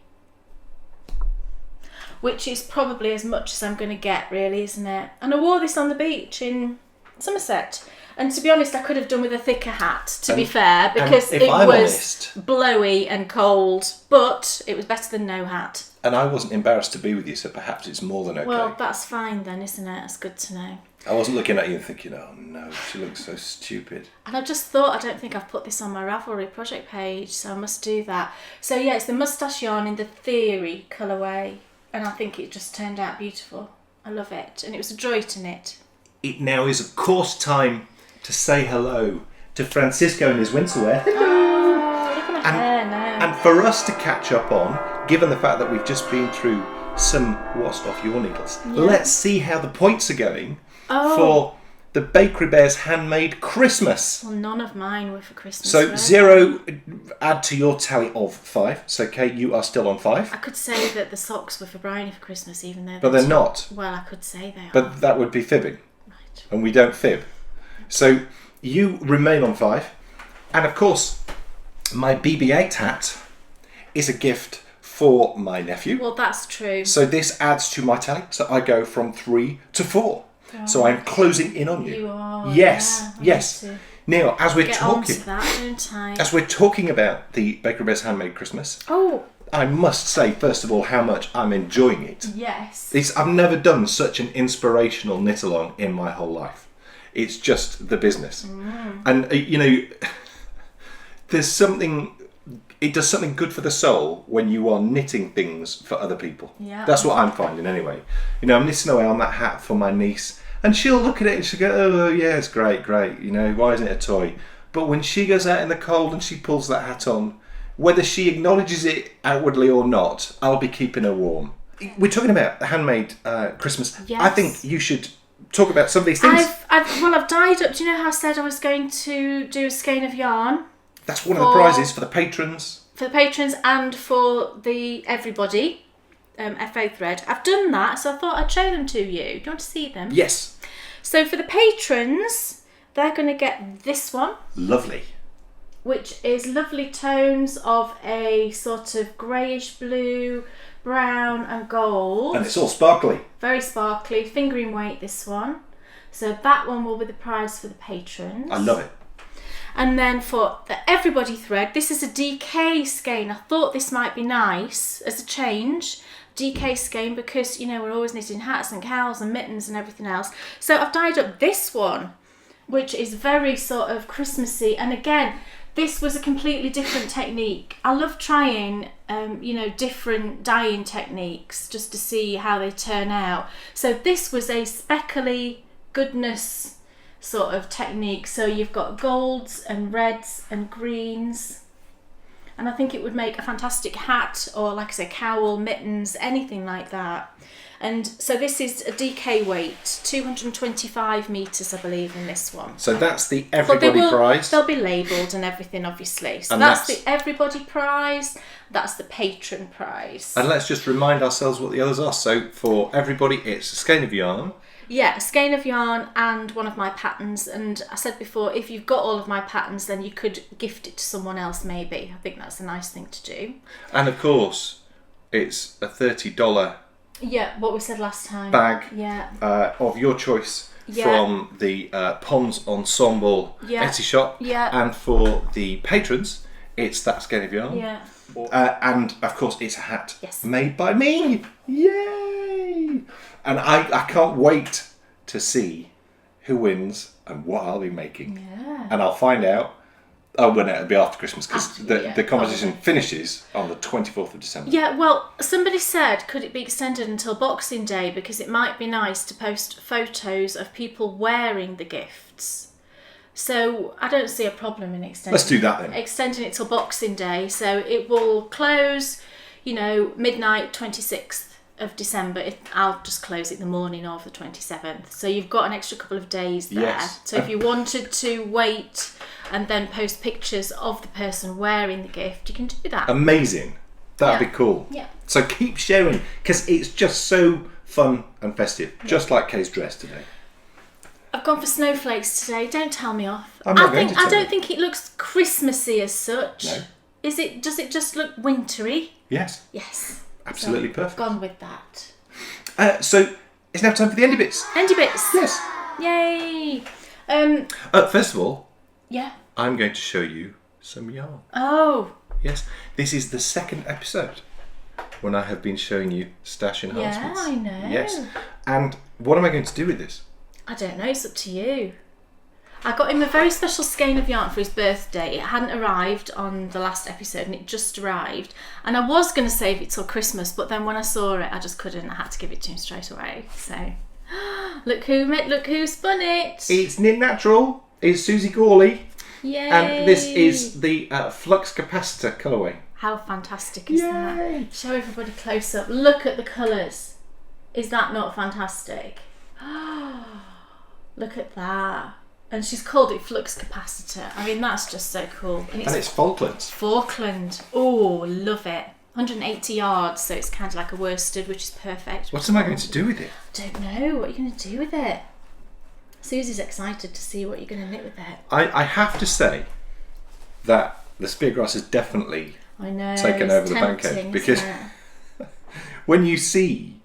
Which is probably as much as I'm going to get, really, isn't it? And I wore this on the beach in Somerset. And to be honest, I could have done with a thicker hat, to be fair, because it was blowy and cold. But it was better than no hat. And I wasn't embarrassed to be with you, so perhaps it's more than okay. Well, that's fine then, isn't it? That's good to know. I wasn't looking at you and thinking, oh no, she looks so stupid. And I just thought, I don't think I've put this on my Ravelry project page, so I must do that. So yeah, it's the Moustache Yarn in the Theory colourway. And I think it just turned out beautiful. I love it. And it was a joy to knit. It now is, of course, time to say hello to Francisco in his winterwear. Hello! Oh, look at my hair now. And for us to catch up on, given the fact that we've just been through some wasp off your needles. Yeah. Let's see how the points are going Oh. for the Bakery Bears Handmade Christmas. Well, none of mine were for Christmas. So right? 0 add to your tally of 5. So Kate, you are still on 5. I could say that the socks were for Bryony for Christmas, even though But they're not. Well, I could say they are. But that would be fibbing. Right. And we don't fib. So you remain on 5. And of course, my BB-8 hat is a gift for my nephew. Well, that's true. So this adds to my tally. So I go from 3 to 4. So I'm closing in on you. You are. Yes, yeah, I yes. need to Now, as we're get on talking, to that, don't I? as we're talking about the Bakery Bears Handmade Christmas, Oh, I must say first of all how much I'm enjoying it. yes. I've never done such an inspirational knit along in my whole life. It's just the business, and you know, there's something. It does something good for the soul when you are knitting things for other people. Yeah. That's what I'm finding anyway. You know, I'm knitting away on that hat for my niece, and she'll look at it and she'll go, "Oh yeah, it's great. You know, why isn't it a toy?" But when she goes out in the cold and she pulls that hat on, whether she acknowledges it outwardly or not, I'll be keeping her warm. We're talking about handmade Christmas. Yes. I think you should talk about some of these things. I've dyed up. Do you know how I said I was going to do a skein of yarn That's one of the prizes for the patrons. for the patrons and for the everybody FO thread? I've done that, so I thought I'd show them to you. Do you want to see them? Yes. So for the patrons, they're going to get this one, Lovely. which is lovely tones of a sort of greyish blue, brown and gold. And it's all sparkly. Very sparkly, fingering weight this one. So that one will be the prize for the patrons. I love it. And then for the everybody thread, this is a DK skein. I thought this might be nice as a change. DK skein, because you know we're always knitting hats and cowls and mittens and everything else. So I've dyed up this one, which is very sort of Christmassy. And again, this was a completely different technique. I love trying, you know, different dyeing techniques just to see how they turn out. So this was a speckly goodness sort of technique. So you've got golds and reds and greens. And I think it would make a fantastic hat or, like I say, cowl, mittens, anything like that. And so this is a DK weight, 225 metres, I believe, in this one. So that's the everybody prize. They'll be labelled and everything, obviously. So And that's that's- the everybody prize. That's the patron prize. And let's just remind ourselves what the others are. So for everybody, it's a skein of yarn. Yeah, a skein of yarn and one of my patterns. And I said before, if you've got all of my patterns, then you could gift it to someone else, maybe. I think that's a nice thing to do. And of course, it's a $30 Yeah, what we said last time. bag Yeah. of your choice Yeah. from the Pons Ensemble Yeah. Etsy shop. Yeah. And for the patrons, it's that skein of yarn. Yeah. And of course, it's a hat Yes. made by me. Yay! And I can't wait to see who wins and what I'll be making. Yeah. And I'll find out. Oh, well, no, it'll be after Christmas because After, the yeah, competition probably. finishes on the 24th of December. Yeah, well, somebody said, could it be extended until Boxing Day? Because it might be nice to post photos of people wearing the gifts. So I don't see a problem in extending. Let's do that then. Extending it till Boxing Day. So it will close, you know, midnight 26th of December. I'll just close it the morning of the 27th. So you've got an extra couple of days there. Yes. So if you wanted to wait and then post pictures of the person wearing the gift, you can do that. Amazing. That'd Yeah. be cool. Yeah. So keep sharing because it's just so fun and festive, just like Kay's dress today. I've gone for snowflakes today. Don't tell me off. I'm not going to tell I don't you. think it looks Christmassy as such. No. Is it? Does it just look wintry? Yes. Yes. Absolutely So, perfect. Gone with that. So it's now time for the Endy Bits. Endy Bits. Yes. Yay. First of all, Yeah. I'm going to show you some yarn. Oh. Yes. This is the second episode when I have been showing you stash enhancements. Yeah, I know. Yes. And what am I going to do with this? I don't know. It's up to you. I got him a very special skein of yarn for his birthday. It hadn't arrived on the last episode and it just arrived. And I was going to save it till Christmas, but then when I saw it, I just couldn't. I had to give it to him straight away. So, look who spun it. It's Knit Natural. It's Susie Gawley. Yay. And this is the flux capacitor colourway. How fantastic is that? Show everybody close up. Look at the colours. Is that not fantastic? Look at that. And she's called it flux capacitor. I mean, that's just so cool. And it's Falklands. Falkland. Oh, love it. 180 yards, so it's kind of like a worsted, which is perfect. What am I going to do with it? I don't know. What are you going to do with it? Susie's excited to see what you're going to knit with it. I have to say that the speargrass has definitely taken over the pancake, because when you see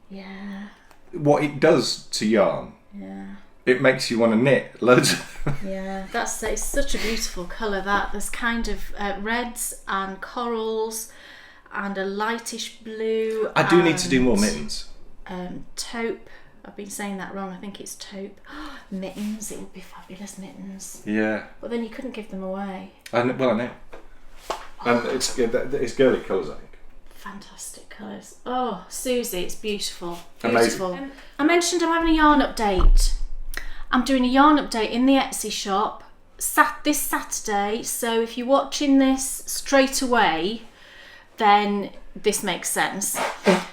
what it does to yarn, it makes you want to knit loads of them. Yeah, it's such a beautiful colour. That there's kind of reds and corals and a lightish blue. I do need to do more mittens. Taupe. I've been saying that wrong. I think it's taupe. Mittens. It would be fabulous mittens. Yeah. But then you couldn't give them away. I know. And it's girly colours, I think. Fantastic colours. Oh, Susie, it's beautiful. Beautiful. Amazing. I mentioned I'm having a yarn update. I'm doing a yarn update in the Etsy shop this Saturday. So if you're watching this straight away, then this makes sense.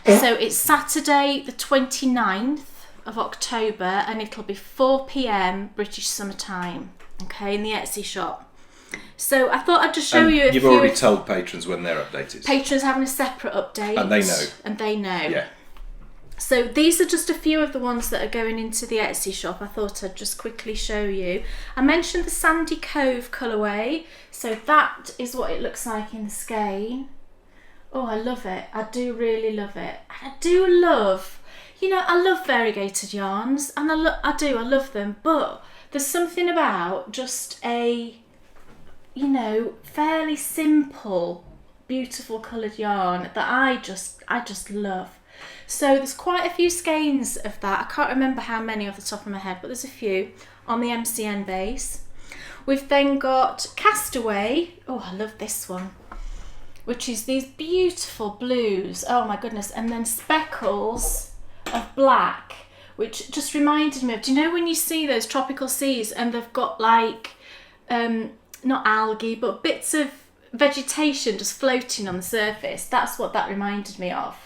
So it's Saturday the 29th of October, and it'll be 4 p.m. British Summer Time, okay, in the Etsy shop. So I thought I'd just show you a few. You've already told patrons when they're updated. Patrons having a separate update. And they know. Yeah. So these are just a few of the ones that are going into the Etsy shop. I thought I'd just quickly show you. I mentioned the Sandy Cove colourway. So that is what it looks like in the skein. Oh, I love it. I do really love it. And I do love, I love variegated yarns, and I love them, but there's something about just a, fairly simple, beautiful coloured yarn that I just love. So there's quite a few skeins of that. I can't remember how many off the top of my head, but there's a few on the MCN base. We've then got Castaway. Oh, I love this one, which is these beautiful blues. Oh my goodness. And then speckles of black, which just reminded me of, do you know when you see those tropical seas and they've got like, not algae, but bits of vegetation just floating on the surface? That's what that reminded me of.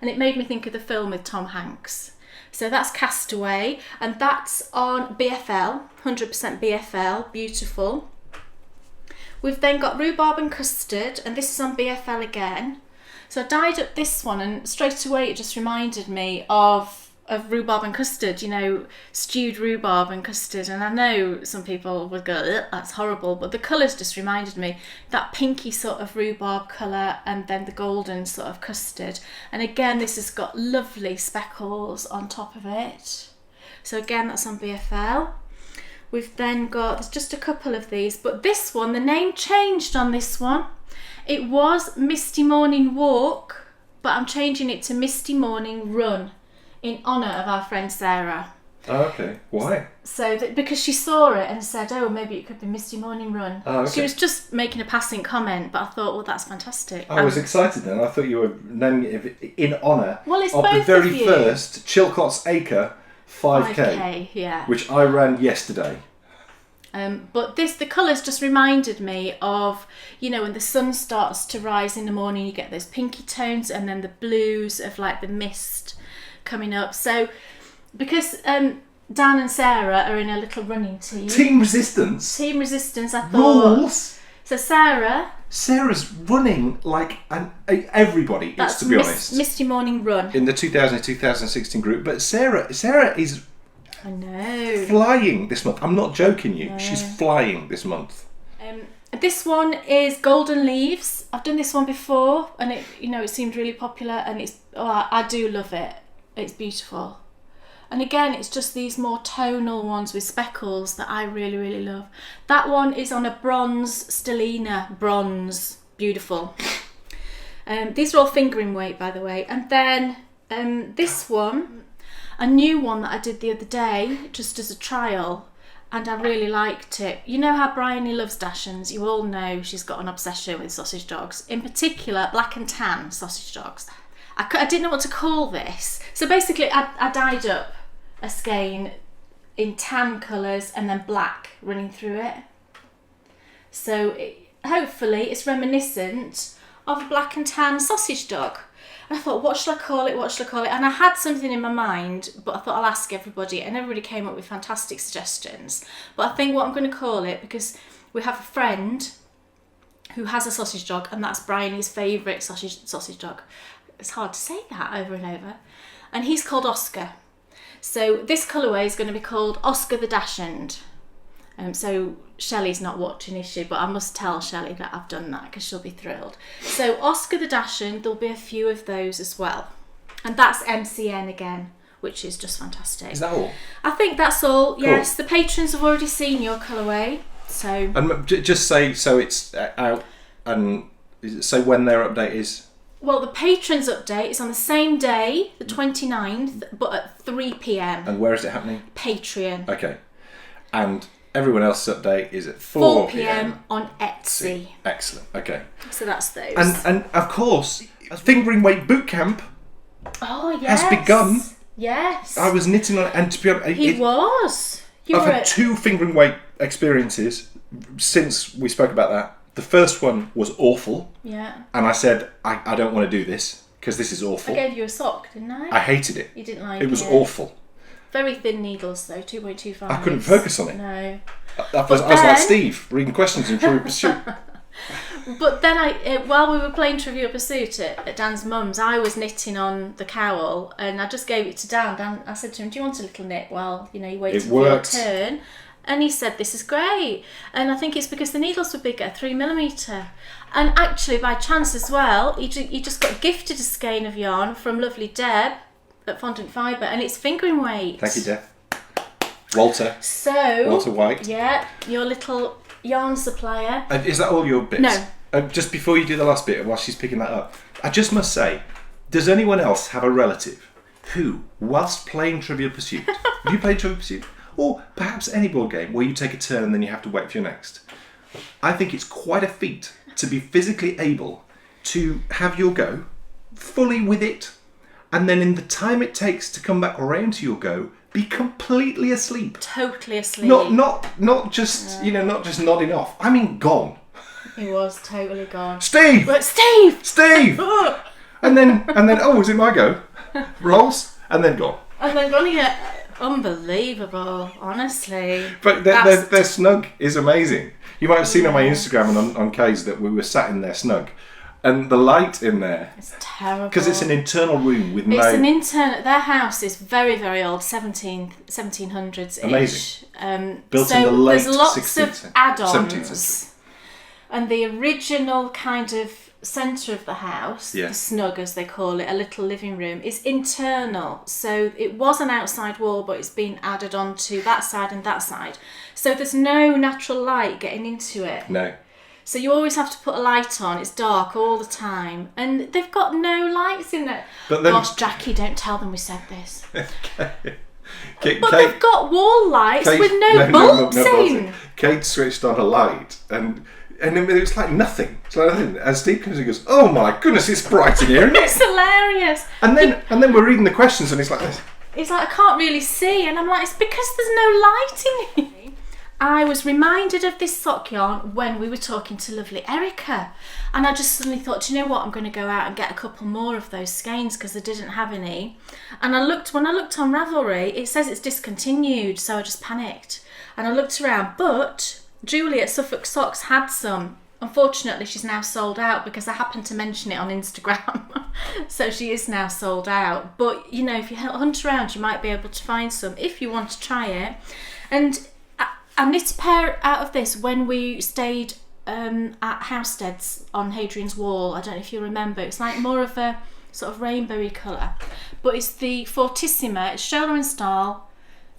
And it made me think of the film with Tom Hanks. So that's Castaway, and that's on BFL, 100% BFL, beautiful. We've then got Rhubarb and Custard, and this is on BFL again. So I dyed up this one, and straight away it just reminded me of rhubarb and custard, stewed rhubarb and custard. And I know some people would go, that's horrible, but the colours just reminded me, that pinky sort of rhubarb colour and then the golden sort of custard. And again, this has got lovely speckles on top of it. So again, that's on BFL. We've then got, there's just a couple of these, but this one, the name changed on this one. It was Misty Morning Walk, but I'm changing it to Misty Morning Run in honour of our friend Sarah. Oh, okay. Why? So, because she saw it and said, oh, maybe it could be Misty Morning Run. Oh, okay. She was just making a passing comment, but I thought, well, that's fantastic. I was excited then. I thought you were naming it in honour of the very first Chilcott's Acre 5K, yeah, which I ran yesterday. But the colours just reminded me of, when the sun starts to rise in the morning, you get those pinky tones and then the blues of like the mist coming up. So because Dan and Sarah are in a little running team. Team Resistance, I thought. Rules. So Sarah's running like everybody is, to be honest. Misty Morning Run. In the 2000-2016 group. But Sarah is... I know. Flying this month. I'm not joking you. No. She's flying this month. This one is Golden Leaves. I've done this one before, and it seemed really popular, and I do love it. It's beautiful. And again, it's just these more tonal ones with speckles that I really, really love. That one is on a bronze stellina, bronze, beautiful. These are all fingering weight, by the way. And then this one, a new one that I did the other day, just as a trial, and I really liked it. You know how Bryony loves Dachshunds? You all know she's got an obsession with sausage dogs. In particular, black and tan sausage dogs. I didn't know what to call this. So basically, I dyed up a skein in tan colours and then black running through it. So hopefully it's reminiscent of a black and tan sausage dog. And I thought, what shall I call it? What shall I call it? And I had something in my mind, but I thought I'll ask everybody, and everybody came up with fantastic suggestions. But I think what I'm going to call it, because we have a friend who has a sausage dog, and that's Bryony's favourite sausage dog. It's hard to say that over and over. And he's called Oscar. So this colourway is going to be called Oscar the Dachshund. So Shelley's not watching, is she? But I must tell Shelley that I've done that because she'll be thrilled. So Oscar the Dachshund, there'll be a few of those as well. And that's MCN again, which is just fantastic. Is that all? I think that's all, Cool. yes. The patrons have already seen your colourway. So And just say, so it's out, and say when their update is? well, the patrons update is on the same day, the 29th, but at 3 p.m. And where is it happening? Patreon. Okay. And everyone else's update is at 4 p.m. on Etsy. Excellent. Okay. So that's those. And of course, Fingering Weight Bootcamp oh, yes. has begun. Yes. I was knitting on it, and to be honest, He was. I've had 2 fingering weight experiences since we spoke about that. The first one was awful. Yeah. And I said, I don't want to do this because this is awful. I gave you a sock, didn't I? I hated it. You didn't like it. It was awful. Very thin needles though, 2.25. I couldn't focus on it. No. I was like Steve, reading questions in Trivial Pursuit. But then while we were playing Trivial Pursuit at Dan's mum's, I was knitting on the cowl, and I just gave it to Dan. Dan, I said to him, "Do you want a little knit while you wait for your turn?" And he said, "This is great." And I think it's because the needles were bigger, 3mm. And actually, by chance as well, he just got gifted a skein of yarn from lovely Deb at Fondant Fibre, and it's fingering weight. Thank you, Deb. Walter White. Yeah, your little yarn supplier. Is that all your bits? No. Just before you do the last bit, while she's picking that up, I just must say, does anyone else have a relative who, whilst playing Trivial Pursuit, have you played Trivial Pursuit? Or perhaps any board game where you take a turn and then you have to wait for your next. I think it's quite a feat to be physically able to have your go, fully with it, and then in the time it takes to come back around to your go, be completely asleep. Totally asleep. Not just not just nodding off. I mean, gone. He was totally gone. Steve. But Steve. and then oh, is it my go? Rolls and then gone. And then gone again. Unbelievable, honestly. But their snug is amazing. You might have seen on my Instagram and on Kay's that we were sat in their snug. And the light in there... It's terrible. Because it's an internal room with no... It's an internal... Their house is very, very old, 1700s-ish. Amazing. Built in the late 16th there's lots century. of add-ons. 17th century. And the original kind of centre of the house, the snug as they call it, a little living room, is internal. So it was an outside wall, but it's been added on to that side and that side. So there's no natural light getting into it. No. So you always have to put a light on. It's dark all the time. And they've got no lights in there. But then, gosh, Jackie, don't tell them we said this. Kate, they've got wall lights with no bulbs in. Kate switched on a light and it's like nothing. It's like nothing. And Steve comes and goes, "Oh my goodness, it's bright in here, isn't it?" It's hilarious. And then we're reading the questions and it's like this. It's like, I can't really see. And I'm like, it's because there's no light in here. I was reminded of this sock yarn when we were talking to lovely Erica, and I just suddenly thought, do you know what, I'm going to go out and get a couple more of those skeins because I didn't have any. And when I looked on Ravelry, it says it's discontinued, so I just panicked and I looked around. But Julie at Suffolk Socks had some. Unfortunately, she's now sold out because I happened to mention it on Instagram. So she is now sold out. But if you hunt around, you might be able to find some if you want to try it. And I knit a pair out of this when we stayed at Housesteads on Hadrian's Wall. I don't know if you remember. It's like more of a sort of rainbowy colour. But it's the Fortissima. It's Shoulder and Style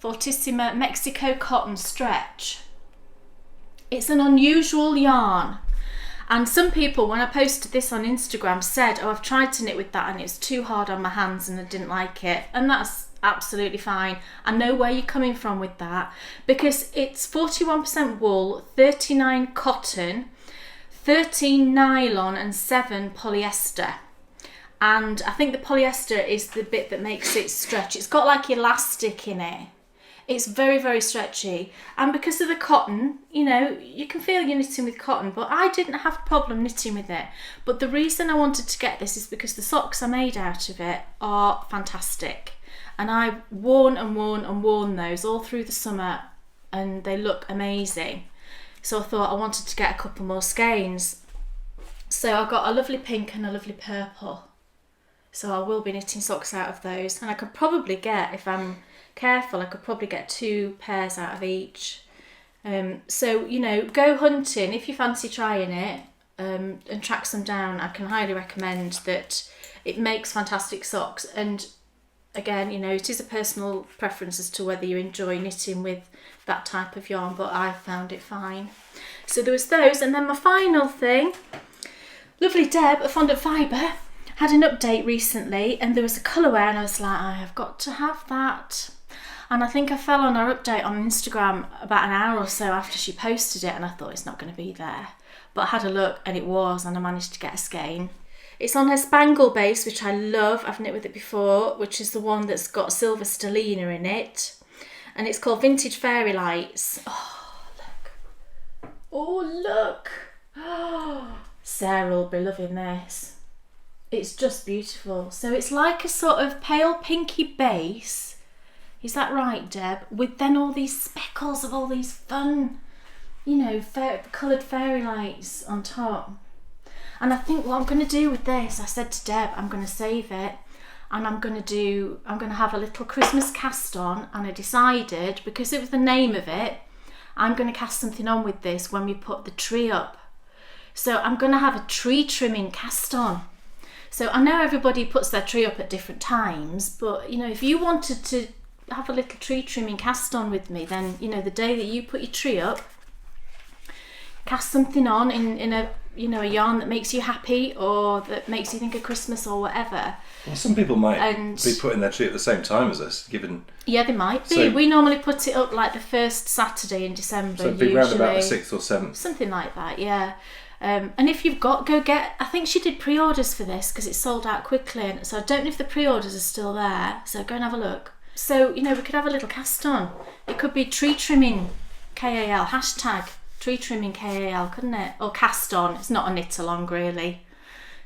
Fortissima Mexico Cotton Stretch. It's an unusual yarn. And some people, when I posted this on Instagram, said, "Oh, I've tried to knit with that and it's too hard on my hands and I didn't like it." And that's absolutely fine. I know where you're coming from with that, because it's 41% wool, 39 cotton, 13 nylon and 7 polyester. And I think the polyester is the bit that makes it stretch. It's got like elastic in it. It's very, very stretchy. And because of the cotton, you know, you can feel you're knitting with cotton, but I didn't have a problem knitting with it. But the reason I wanted to get this is because the socks I made out of it are fantastic. And I've worn and worn and worn those all through the summer, and they look amazing. So I thought I wanted to get a couple more skeins. So I got a lovely pink and a lovely purple. So I will be knitting socks out of those. And I could probably get, if I'm careful, I could probably get 2 pairs out of each. So, you know, go hunting if you fancy trying it, and track some down. I can highly recommend that. It makes fantastic socks. And again, you know, it is a personal preference as to whether you enjoy knitting with that type of yarn, but I found it fine. So there was those, and then my final thing, lovely Deb at Fondant Fibre had an update recently, and there was a colourware, and I was like, I have got to have that. And I think I fell on her update on Instagram about an hour or so after she posted it, and I thought it's not going to be there. But I had a look, and it was, and I managed to get a skein. It's on her Spangle base, which I love. I've knit with it before, which is the one that's got silver stellina in it. And it's called Vintage Fairy Lights. Oh, look. Oh, look. Oh, Sarah will be loving this. It's just beautiful. So it's like a sort of pale pinky base. Is that right, Deb? With then all these speckles of all these fun, you know, coloured fairy lights on top. And I think what I'm going to do with this, I said to Deb, I'm going to save it, and I'm going to have a little Christmas cast on. And I decided, because it was the name of it, I'm going to cast something on with this when we put the tree up. So I'm going to have a tree trimming cast on. So I know everybody puts their tree up at different times, but, you know, if you wanted to have a little tree trimming cast on with me, then, you know, the day that you put your tree up, cast something on in a, you know, a yarn that makes you happy or that makes you think of Christmas or whatever. Well, some people might be putting their tree at the same time as us, given... Yeah, they might be. So, we normally put it up like the first Saturday in December. So it'd be round about the 6th or 7th. Something like that, yeah. And if you've got, go get... I think she did pre-orders for this because it sold out quickly. And so I don't know if the pre-orders are still there. So go and have a look. So, you know, we could have a little cast on. It could be tree trimming KAL, hashtag tree trimming KAL, couldn't it? Or cast on. It's not a knit along, really.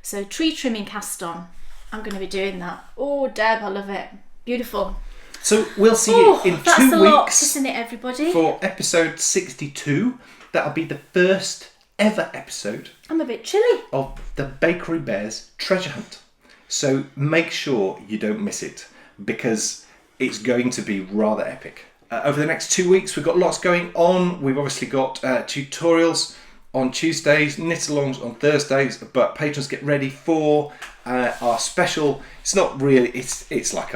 So tree trimming cast on. I'm going to be doing that. Oh, Deb, I love it. Beautiful. So we'll see you in 2 weeks. That's a lot, isn't it, everybody? For episode 62. That'll be the first ever episode. I'm a bit chilly. Of the Bakery Bears Treasure Hunt. So make sure you don't miss it, because it's going to be rather epic. Over the next 2 weeks, we've got lots going on. We've obviously got tutorials on Tuesdays, knit-alongs on Thursdays, but patrons, get ready for our special. It's not really, it's like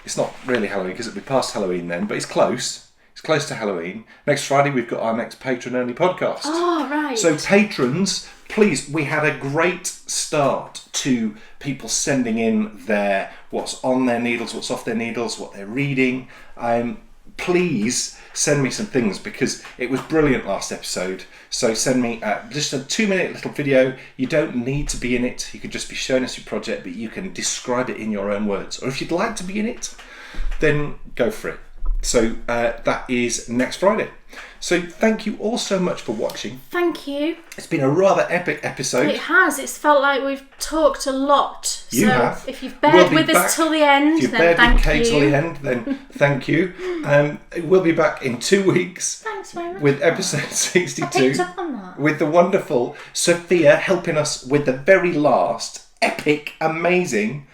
it's not really Halloween because it'll be past Halloween then, but it's close. It's close to Halloween. Next Friday, we've got our next patron-only podcast. Oh, right. So patrons, please, we had a great start to people sending in their what's on their needles, what's off their needles, what they're reading. Please send me some things, because it was brilliant last episode. So send me just a 2-minute little video. You don't need to be in it. You can just be showing us your project, but you can describe it in your own words. Or if you'd like to be in it, then go for it. So that is next Friday. So thank you all so much for watching. Thank you. It's been a rather epic episode. It has. It's felt like we've talked a lot. You have. If you've bared with us till the end, then thank you. If you've bared with Kate till the end, then thank you. We'll be back in 2 weeks. Thanks very much. With episode 62. I picked up on that. With the wonderful Sophia helping us with the very last epic, amazing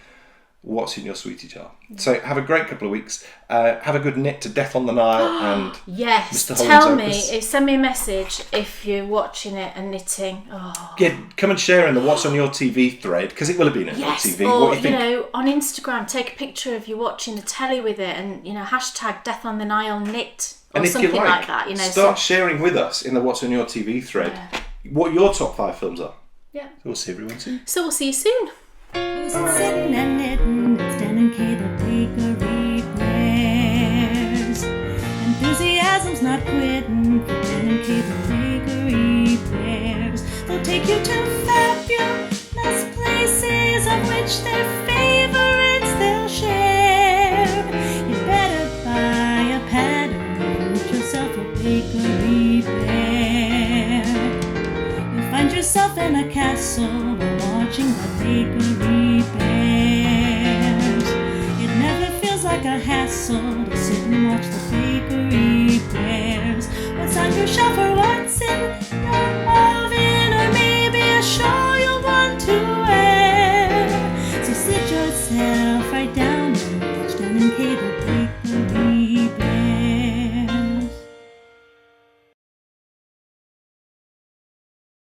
What's in Your Sweetie Jar. So have a great couple of weeks. Have a good knit to Death on the Nile and yes, Mr. tell me, send me a message if you're watching it and knitting. Oh. Yeah, come and share in the What's on Your TV thread, because it will have been on your TV. Or, what do you think? know, on Instagram, take a picture of you watching the telly with it, and, you know, hashtag Death on the Nile knit or and if something you like that. You know, start sharing with us in the What's on Your TV thread what your top 5 films are. Yeah. So we'll see everyone soon. So we'll see you soon. Who's it sitting and knitting? It's Dan and Kay, the bakery bears. Enthusiasm's not quitting for Dan and Kay, the bakery bears. They'll take you to fabulous places of which they're favorites they'll share. You better buy a pack castle while watching the bakery bears. It never feels like a hassle to sit and watch the bakery bears. What's on your shelf or what's in your oven, or maybe a shawl you'll want to wear. So sit yourself right down and watch Dan and Kate